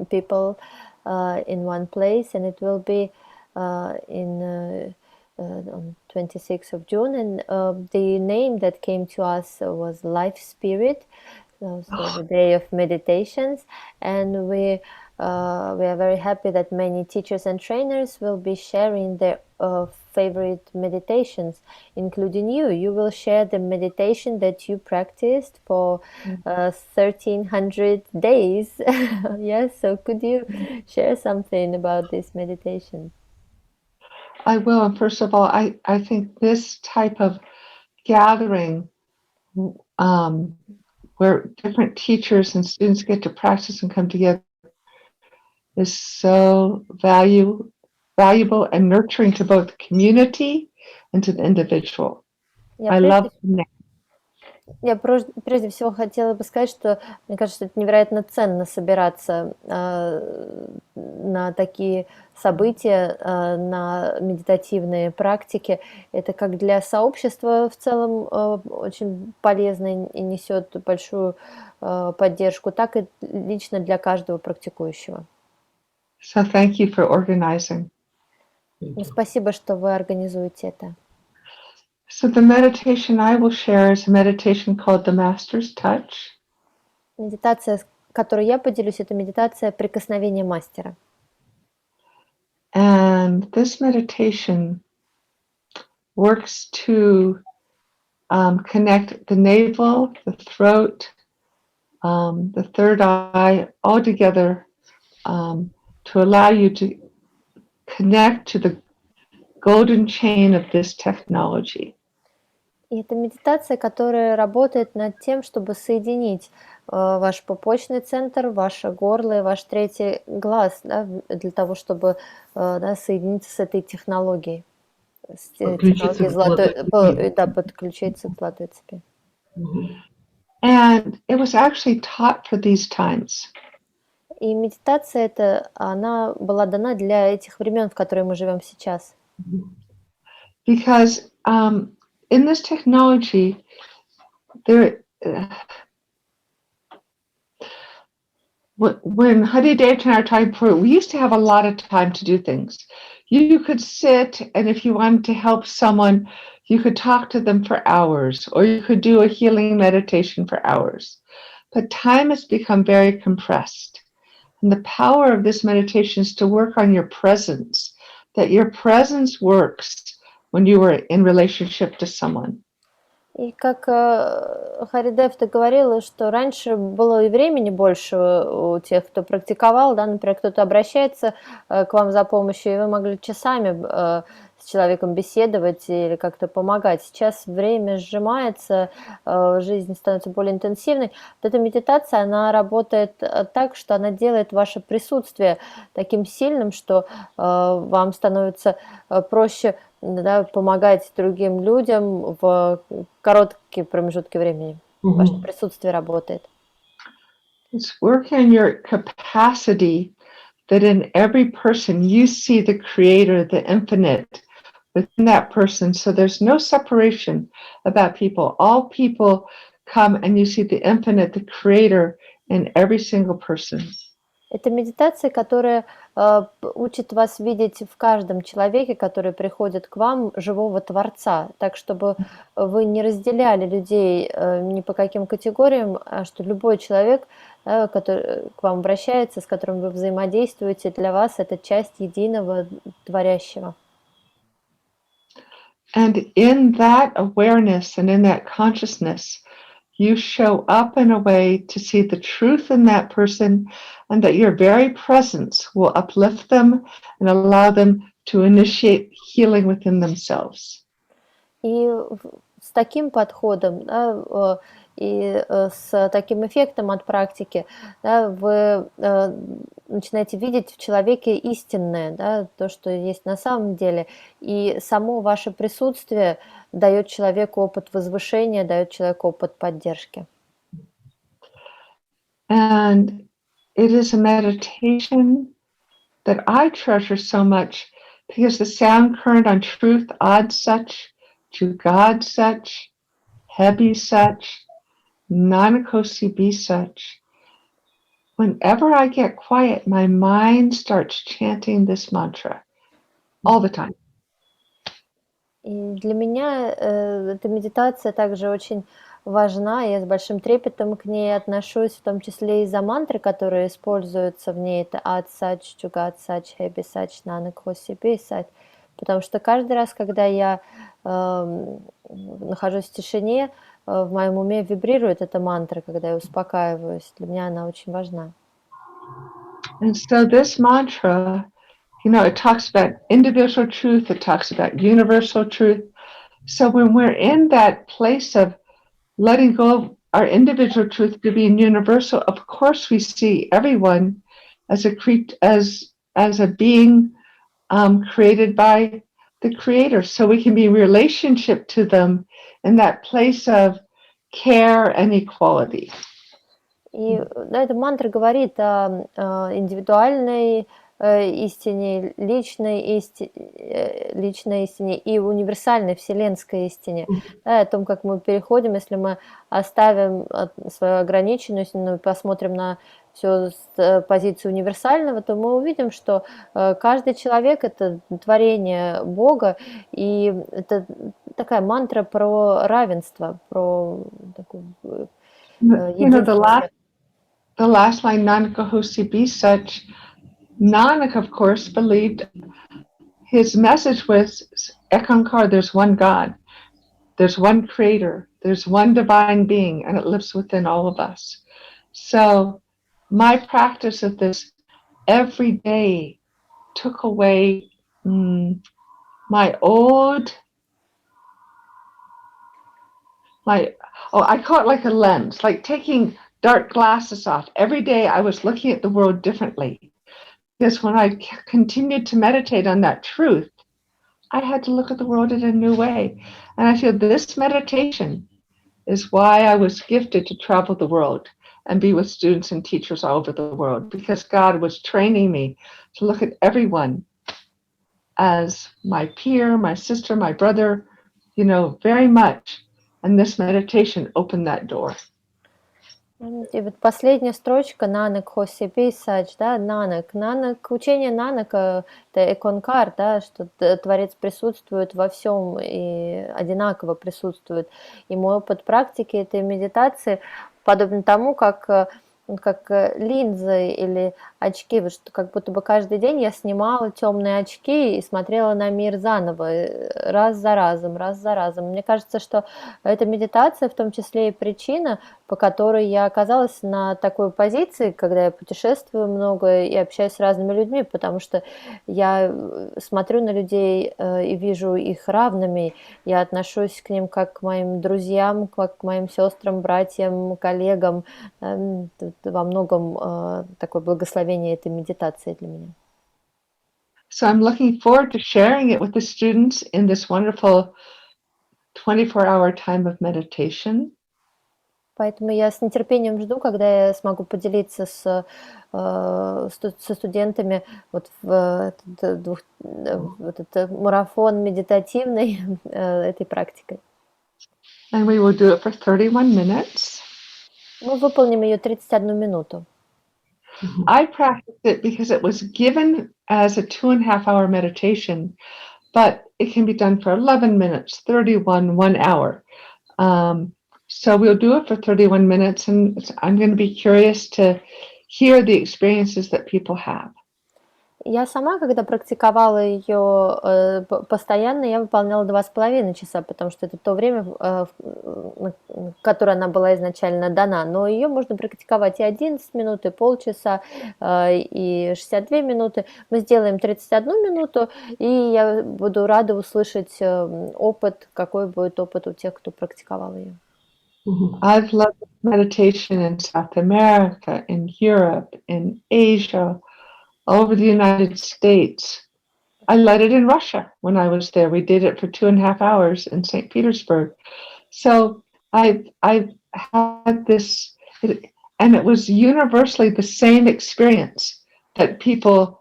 people in one place, and it will be on 26th of June. And the name that came to us was Life Spirit, so the day of meditations. And we are very happy that many teachers and trainers will be sharing their favorite meditations, including you. You will share the meditation that you practiced for 1300 days. Yes, so could you share something about this meditation? I will. And first of all, I think this type of gathering where different teachers and students get to practice and come together is so valuable and nurturing to both the community and to the individual. I love that. Я прежде всего хотела бы сказать, что мне кажется, это невероятно ценно собираться на такие события, на медитативные практики. Это как для сообщества в целом очень полезно и несет большую поддержку, так и лично для каждого практикующего. So thank you for organizing. Спасибо, что вы организуете это. So the meditation I will share is a meditation called the Master's Touch. Медитация, которой я поделюсь, это медитация прикосновения мастера. And this meditation works to connect the navel, the throat, the third eye, all together to allow you to connect to the golden chain of this technology. И это медитация, которая работает над тем, чтобы соединить ваш пупочный центр, ваше горло и ваш третий глаз, да, для того, чтобы соединиться с этой технологией. Подключиться к золотой цепи. And it was actually taught for these times. И медитация эта, она была дана для этих времен, в которые мы живем сейчас. Because in this technology, when Hari Dev and I were talking before, we used to have a lot of time to do things. You could sit, and if you wanted to help someone, you could talk to them for hours, or you could do a healing meditation for hours. But time has become very compressed. And the power of this meditation is to work on your presence, that your presence works when you are in relationship to someone. И как Харидев, ты говорила, что раньше было и времени больше у тех, кто практиковал, да, например, кто-то обращается к вам за помощью, и вы могли часами с человеком беседовать или как-то помогать. Сейчас время сжимается, жизнь становится более интенсивной. Вот эта медитация, она работает так, что она делает ваше присутствие таким сильным, что вам становится проще, да, помогать другим людям в короткие промежутки времени. Ваше присутствие работает. It's working on your capacity that in every person you see the creator, the infinite within that person. So there's no separation about people. All people come and you see the infinite, the creator in every single person. Это медитация, которая учит вас видеть в каждом человеке, который приходит к вам, живого Творца, так, чтобы вы не разделяли людей ни по каким категориям, а что любой человек, который к вам обращается, с которым вы взаимодействуете, для вас это часть единого творящего. And in that awareness and in that consciousness, you show up in a way to see the truth in that person and that your very presence will uplift them and allow them to initiate healing within themselves. И с таким подходом, да, и с таким эффектом от практики, да, вы начинаете видеть в человеке истинное, да, то, что есть на самом деле, и само ваше присутствие дает человеку опыт возвышения, дает человеку опыт поддержки. And it is a meditation that I treasure so much because the sound current on truth, odd such, to God such, heavy such, Nanakosi be such. Whenever I get quiet, my mind starts chanting this mantra all the time. И для меня эта медитация также очень важна, я с большим трепетом к ней отношусь, в том числе из-за мантры, которые используются в ней, это ад сач, чугат сач, хэби сач, нанак хоси би сач, потому что каждый раз, когда я нахожусь в тишине, в моем уме вибрирует эта мантра, когда я успокаиваюсь, для меня она очень важна. And so this mantra, you know, it talks about individual truth, it talks about universal truth. So when we're in that place of letting go of our individual truth to being universal, of course we see everyone as a being created by the creator. So we can be in relationship to them in that place of care and equality. И да, эта мантра говорит о индивидуальной истине, личной истине и универсальной вселенской истине. Да, о том, как мы переходим, если мы оставим свою ограниченность, посмотрим на все с позиции универсального, то мы увидим, что каждый человек — это творение Бога, и это такая мантра про равенство, про такую единство. The last line, Nanaka Hosi be such, Nanak, of course, believed his message was Ekankar, there's one God, there's one creator, there's one divine being, and it lives within all of us. So my practice of this every day took away I call it like a lens, like taking dark glasses off. Every day I was looking at the world differently. Because when I continued to meditate on that truth, I had to look at the world in a new way. And I feel this meditation is why I was gifted to travel the world and be with students and teachers all over the world, because God was training me to look at everyone as my peer, my sister, my brother, you know, very much. And this meditation opened that door. И вот последняя строчка «Нанак хоси би сач», да, Нанак. Учение Нанака — это эконкар, да, что Творец присутствует во всем и одинаково присутствует. И мой опыт практики этой медитации подобен тому, как как линзы или очки, вот что как будто бы каждый день я снимала темные очки и смотрела на мир заново, раз за разом, раз за разом. Мне кажется, что эта медитация в том числе и причина, по которой я оказалась на такой позиции, когда я путешествую много и общаюсь с разными людьми, потому что я смотрю на людей и вижу их равными, я отношусь к ним как к моим друзьям, как к моим сестрам, братьям, коллегам. Во многом такое благословение этой медитации для меня. So I'm looking forward to sharing it with the students in this wonderful 24-hour time of meditation. Поэтому я с нетерпением жду, когда я смогу поделиться со студентами вот в этот марафон медитативный этой практикой. And we will do it for 31 minutes. Мы выполним ее 31 минуту. I practiced it because it was given as a 2.5-hour meditation, but it can be done for 11 minutes, 31, 1 hour. So we'll do it for 31 minutes, and I'm going to be curious to hear the experiences that people have. Я сама, когда практиковала ее постоянно, я выполняла 2,5 часа, потому что это то время, которое она была изначально дана. Но ее можно практиковать и 11 минут, и полчаса, и 62 минуты. Мы сделаем 31 минуту, и я буду рада услышать опыт, какой будет опыт у тех, кто практиковал ее. I've loved meditation in South America, in Europe, in Asia, all over the United States. I led it in Russia when I was there. We did it for 2.5 hours in St. Petersburg. So I've had this, and it was universally the same experience, that people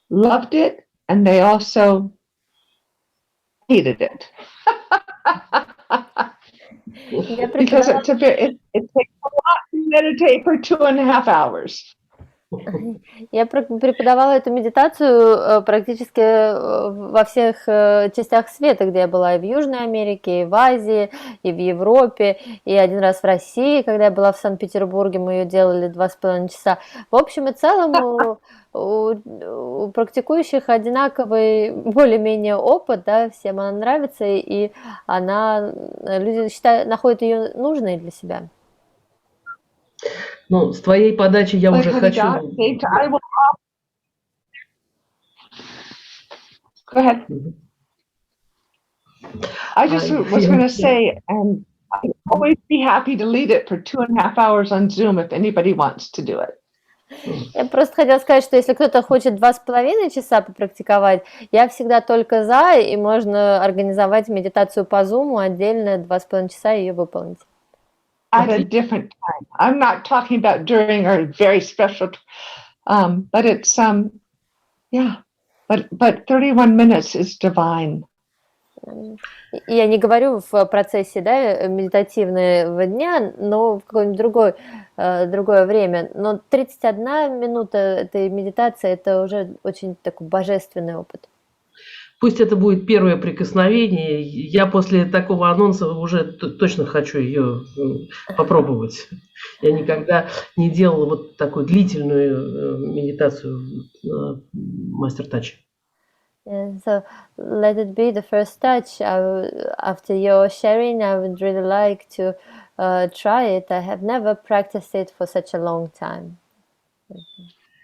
loved it and they also hated it. Because it takes a lot to meditate for 2.5 hours. Я преподавала эту медитацию практически во всех частях света, где я была, и в Южной Америке, и в Азии, и в Европе, и один раз в России, когда я была в Санкт-Петербурге, мы ее делали 2,5 часа. В общем и целом у практикующих одинаковый более-менее опыт, да, всем она нравится, и люди находят ее нужной для себя. Ну, с твоей подачи я уже хочу... Go ahead. I just was going to say, and I'd always be happy to lead it for 2.5 hours on Zoom if anybody wants to do it. Я просто хотела сказать, что если кто-то хочет 2,5 часа попрактиковать, я всегда только за, и можно организовать медитацию по Zoom отдельно, 2,5 часа и ее выполнить. At a different time. I'm not talking about during our very special, but it's yeah, but 31 minutes is divine. Я не говорю в процессе, да, медитативного дня, но в какое-нибудь другое время. Но 31 минута этой медитации – это уже очень такой божественный опыт. Пусть это будет первое прикосновение. Я после такого анонса уже точно хочу ее попробовать. Я никогда не делала вот такую длительную медитацию мастер-тач. So let it be the first touch. After your sharing, I would really like to try it. I have never practiced it for such a long time.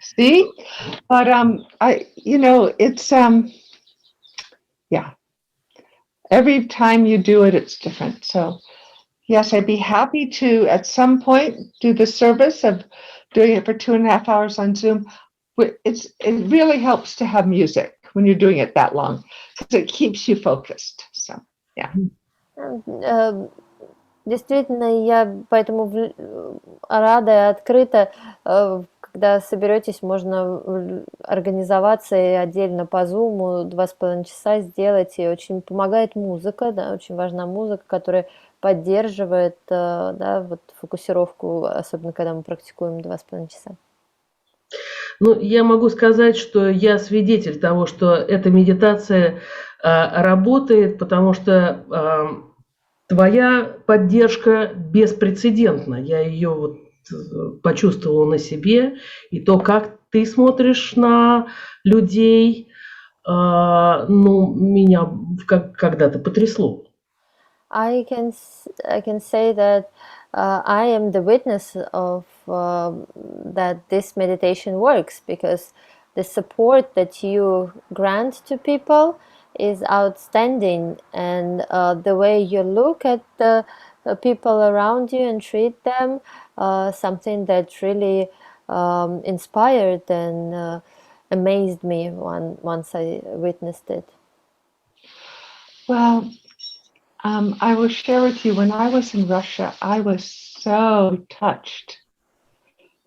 See, but it's yeah. Every time you do it, it's different. So yes, I'd be happy to at some point do the service of doing it for 2.5 hours on Zoom. It really helps to have music when you're doing it that long, because it keeps you focused. So, yeah. Действительно, я поэтому рада и открыта, когда соберетесь, можно организоваться и отдельно по Zoom 2,5 часа сделать, и очень помогает музыка, да, очень важна музыка, которая поддерживает, да, вот фокусировку, особенно когда мы практикуем 2,5 часа. Ну, я могу сказать, что я свидетель того, что эта медитация работает, потому что твоя поддержка беспрецедентна. Я ее вот почувствовала на себе, и то, как ты смотришь на людей, ну, меня когда-то потрясло. I can say that I am the witness of that this meditation works, because the support that you grant to people is outstanding, and the way you look at the people around you and treat them, something that really inspired and amazed me once I witnessed it. Well, I will share with you, when I was in Russia, I was so touched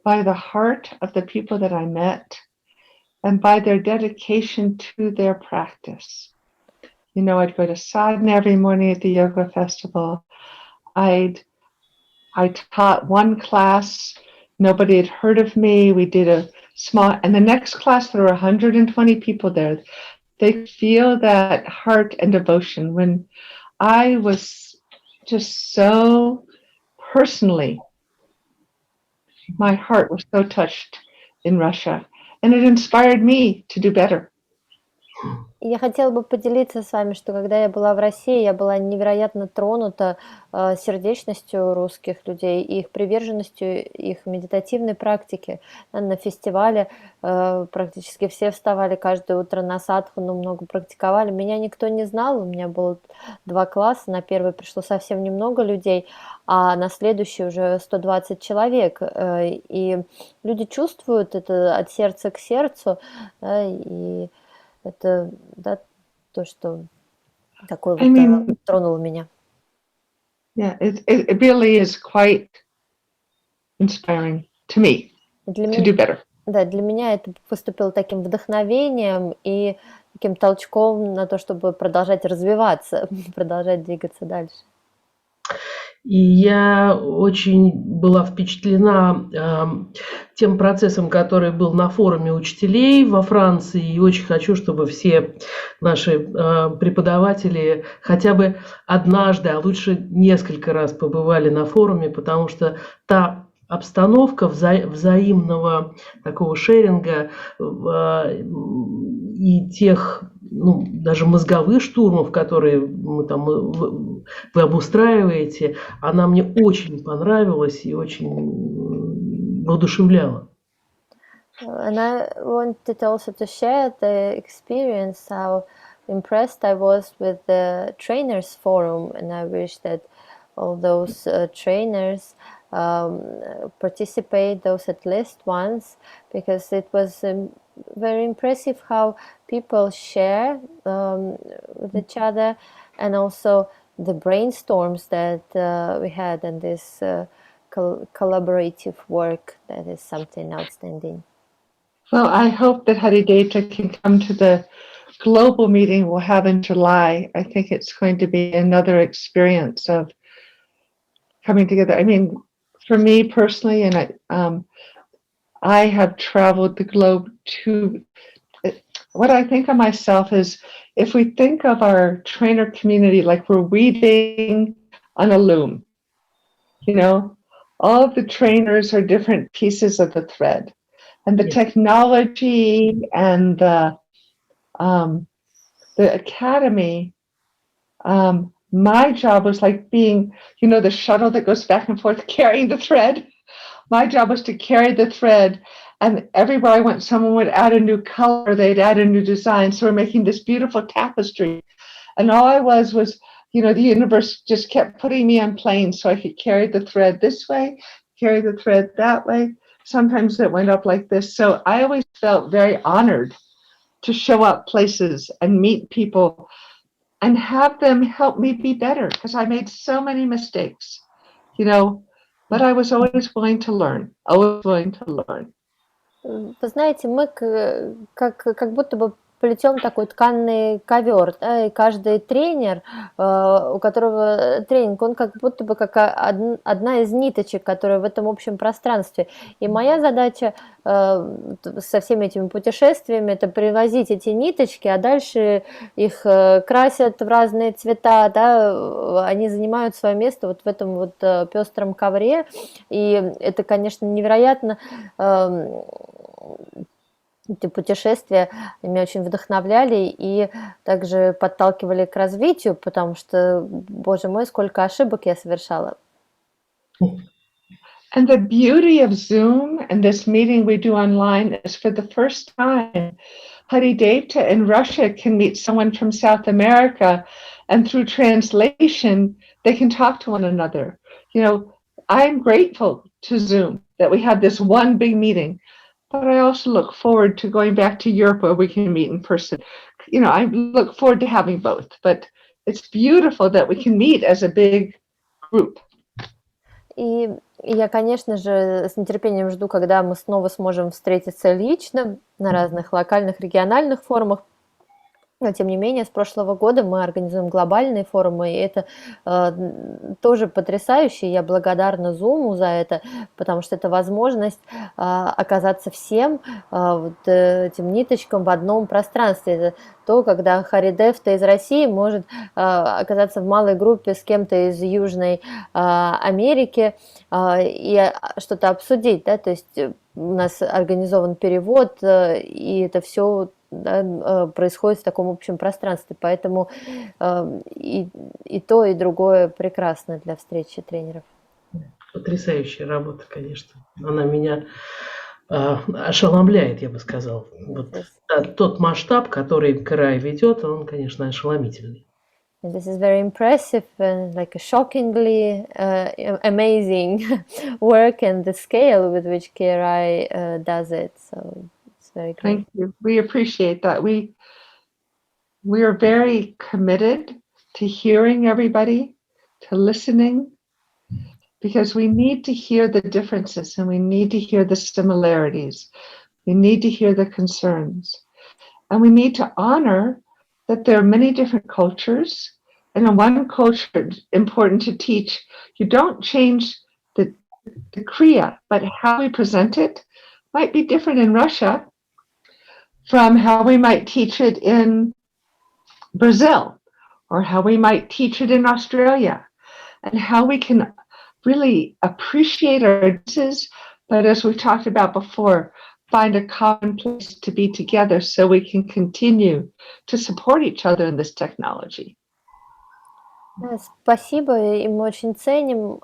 by the heart of the people that I met and by their dedication to their practice. You know, I'd go to sadhana every morning at the yoga festival. I taught one class, nobody had heard of me. We did a small, and the next class there were 120 people there. They feel that heart and devotion. When I was just so personally, my heart was so touched in Russia, and it inspired me to do better. Я хотела бы поделиться с вами, что когда я была в России, я была невероятно тронута сердечностью русских людей и их приверженностью их медитативной практике. На фестивале практически все вставали каждое утро на садхану, много практиковали. Меня никто не знал, у меня было 2 класса, на первый пришло совсем немного людей, а на следующий уже 120 человек. И люди чувствуют это от сердца к сердцу, и это, да, то, что такое вот тронуло меня. Yeah, it really is quite inspiring to me to do better. Да, для меня это поступило таким вдохновением и таким толчком на то, чтобы продолжать развиваться, продолжать двигаться дальше. И я очень была впечатлена тем процессом, который был на форуме учителей во Франции. И очень хочу, чтобы все наши преподаватели хотя бы однажды, а лучше несколько раз побывали на форуме, потому что та обстановка взаимного такого шеринга и тех, ну, даже мозговых штурмов, которые вы обустраиваете, она мне очень понравилась и очень воодушевляла. And I wanted also to share the experience, how impressed I was with the trainers forum, and I wish that all those trainers participate, those at least once, because it was very impressive how people share with each other, and also the brainstorms that we had, and this collaborative work, that is something outstanding. Well, I hope that Harideta can come to the global meeting we'll have in July. I think it's going to be another experience of coming together. I mean, for me personally, and I have traveled the globe to, what I think of myself is, if we think of our trainer community like we're weaving on a loom, you know, all of the trainers are different pieces of the thread, and the technology and the academy, my job was like being, you know, the shuttle that goes back and forth carrying the thread. My job was to carry the thread, and everywhere I went, someone would add a new color, they'd add a new design. So we're making this beautiful tapestry. And all I was, you know, the universe just kept putting me on planes so I could carry the thread this way, carry the thread that way. Sometimes it went up like this. So I always felt very honored to show up places and meet people and have them help me be better, because I made so many mistakes, you know, but I was always willing to learn, always willing to learn. Вы знаете, мы как будто бы плетем такой тканный ковер, да, и каждый тренер, у которого тренинг, он как будто бы как одна из ниточек, которая в этом общем пространстве. И моя задача со всеми этими путешествиями — это привозить эти ниточки, а дальше их красят в разные цвета, да, они занимают свое место вот в этом вот пестром ковре, и это, конечно, невероятно. Эти путешествия меня очень вдохновляли и также подталкивали к развитию, потому что, боже мой, сколько ошибок я совершала. And the beauty of Zoom and this meeting we do online is for the first time, Hari Devta in Russia can meet someone from South America, and through translation, they can talk to one another. You know, I'm grateful to Zoom that we had this one big meeting, but I also look forward to going back to Europe where we can meet in person. You know, I look forward to having both, but it's beautiful that we can meet as a big group. И я, конечно же, с нетерпением жду, когда мы снова сможем встретиться лично на разных локальных, региональных форумах. Но, тем не менее, с прошлого года мы организуем глобальные форумы, и это тоже потрясающе. Я благодарна Zoom за это, потому что это возможность оказаться всем вот этим ниточкам в одном пространстве. Это то, когда Хари Девта из России может оказаться в малой группе с кем-то из Южной Америки и что-то обсудить, да? То есть у нас организован перевод, и это все, да, происходит в таком общем пространстве, поэтому и то, и другое прекрасно для встречи тренеров. Потрясающая работа, конечно. Она меня ошеломляет, я бы сказал. Вот, да, тот масштаб, который Край ведет, он, конечно, ошеломительный. And this is very impressive and like a shockingly amazing work, and the scale with which KRI does it. So it's very great. Thank you. We appreciate that. We are very committed to hearing everybody, to listening, because we need to hear the differences and we need to hear the similarities. We need to hear the concerns. And we need to honor that there are many different cultures. And in one culture, it's important to teach, you don't change the Kriya, but how we present it might be different in Russia from how we might teach it in Brazil, or how we might teach it in Australia, and how we can really appreciate our differences, but as we talked about before, find a common place to be together so we can continue to support each other in this technology. Спасибо, и мы очень ценим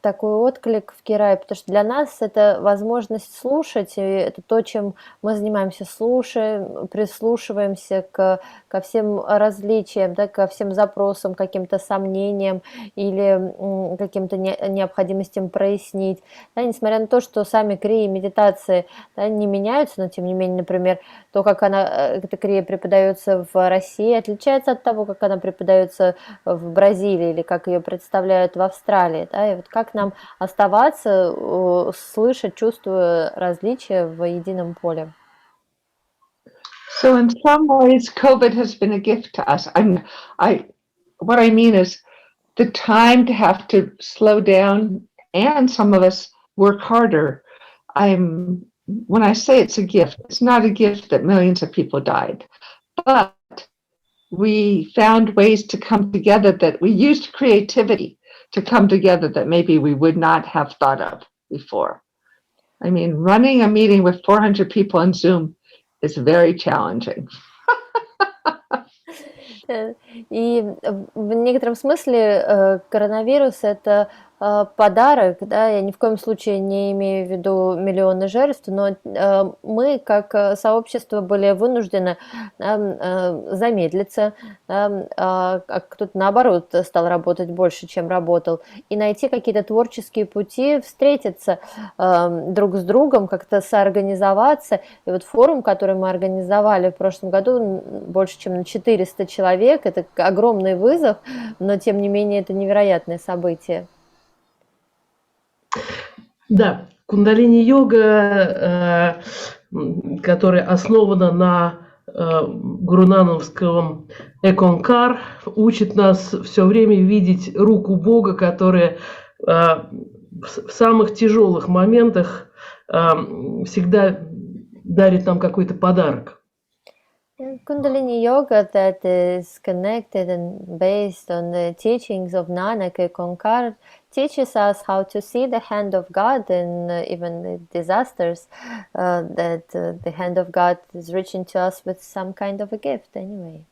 такой отклик в Кирае, потому что для нас это возможность слушать, и это то, чем мы занимаемся, слушаем, прислушиваемся ко всем различиям, да, ко всем запросам, каким-то сомнениям или каким-то необходимостям прояснить. Да, несмотря на то, что сами крии и медитации, да, не меняются, но тем не менее, например, то, как эта крия преподается в России, отличается от того, как она преподается в Бразилии или как ее представляют в Австралии. Да, и вот как нам оставаться, слышать, чувствуя различия в едином поле. So in some ways, COVID has been a gift to us. What I mean is the time to have to slow down, and some of us work harder. When I say it's a gift, it's not a gift that millions of people died, but we found ways to come together, that we used creativity to come together that maybe we would not have thought of before. I mean, running a meeting with 400 people on Zoom is very challenging. И в некотором смысле коронавирус — это подарок, да, я ни в коем случае не имею в виду миллионы жертв, но мы как сообщество были вынуждены замедлиться, а кто-то наоборот стал работать больше, чем работал, и найти какие-то творческие пути, встретиться друг с другом, как-то соорганизоваться. И вот форум, который мы организовали в прошлом году, больше чем на 400 человек, это огромный вызов, но тем не менее это невероятное событие. Да, кундалини йога, которая основана на гурунановского Эконкар учит нас все время видеть руку Бога, которая в самых тяжелых моментах всегда дарит нам какой-то подарок. Kundalini yoga that is connected and based on the teachings of Nanak Konkar teaches us how to see the hand of God in even the disasters, that the hand of God is reaching to us with some kind of a gift anyway.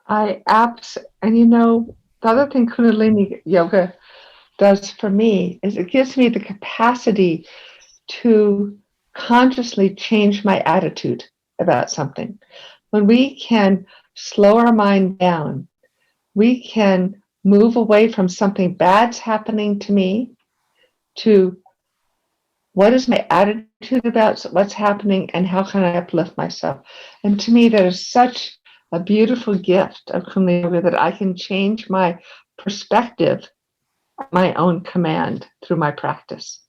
And you know, the other thing Kundalini yoga does for me is it gives me the capacity to consciously change my attitude about something. When we can slow our mind down, we can move away from something bad's happening to me to what is my attitude about what's happening and how can I uplift myself. And to me, that is such a beautiful gift of Kundalini Yoga that I can change my perspective at my own command through my practice.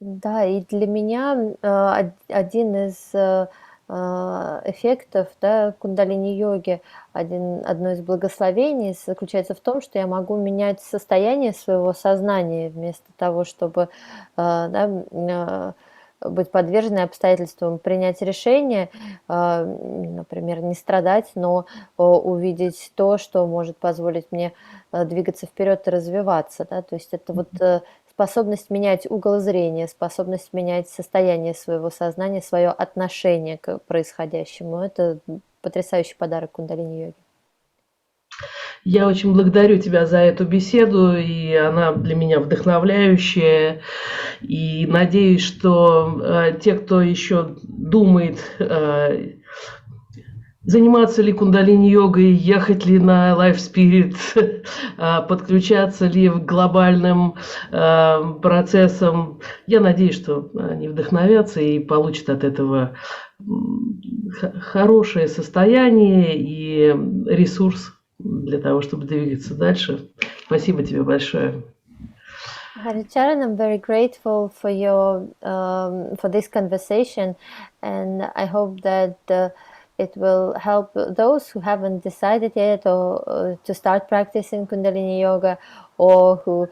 Да, и для меня один из эффектов, да, кундалини-йоги, одно из благословений заключается в том, что я могу менять состояние своего сознания вместо того, чтобы быть подверженной обстоятельствам, принять решение, например, не страдать, но увидеть то, что может позволить мне двигаться вперед и развиваться. Да? То есть это вот способность менять угол зрения, способность менять состояние своего сознания, свое отношение к происходящему. Это потрясающий подарок кундалини-йоги. Я очень благодарю тебя за эту беседу, и она для меня вдохновляющая. И надеюсь, что те, кто еще думает, заниматься ли кундалини-йогой, ехать ли на Life Spirit, подключаться ли к глобальным процессам, я надеюсь, что они вдохновятся и получат от этого хорошее состояние и ресурс для того, чтобы двигаться дальше. Спасибо тебе большое. Хари Чарн, I'm very grateful for your for this conversation, and I hope that it will help those who haven't decided yet or to start practicing Kundalini Yoga, or who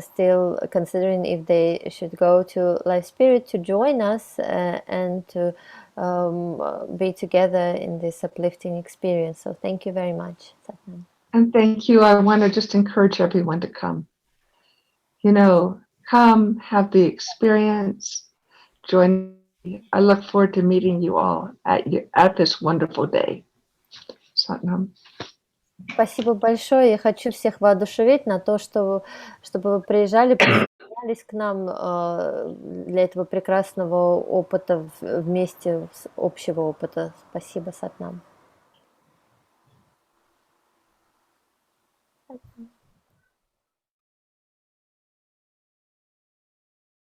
still considering if they should go to Life Spirit, to join us and to be together in this uplifting experience. So thank you very much, Satnam. And thank you. I want to just encourage everyone to come. You know, come, have the experience, join. I look forward to meeting you all at this wonderful day. Satnam. Спасибо большое. Я хочу всех воодушевить на то, чтобы вы приезжали, присоединялись к нам для этого прекрасного опыта, вместе с общего опыта. Спасибо, Сатнам.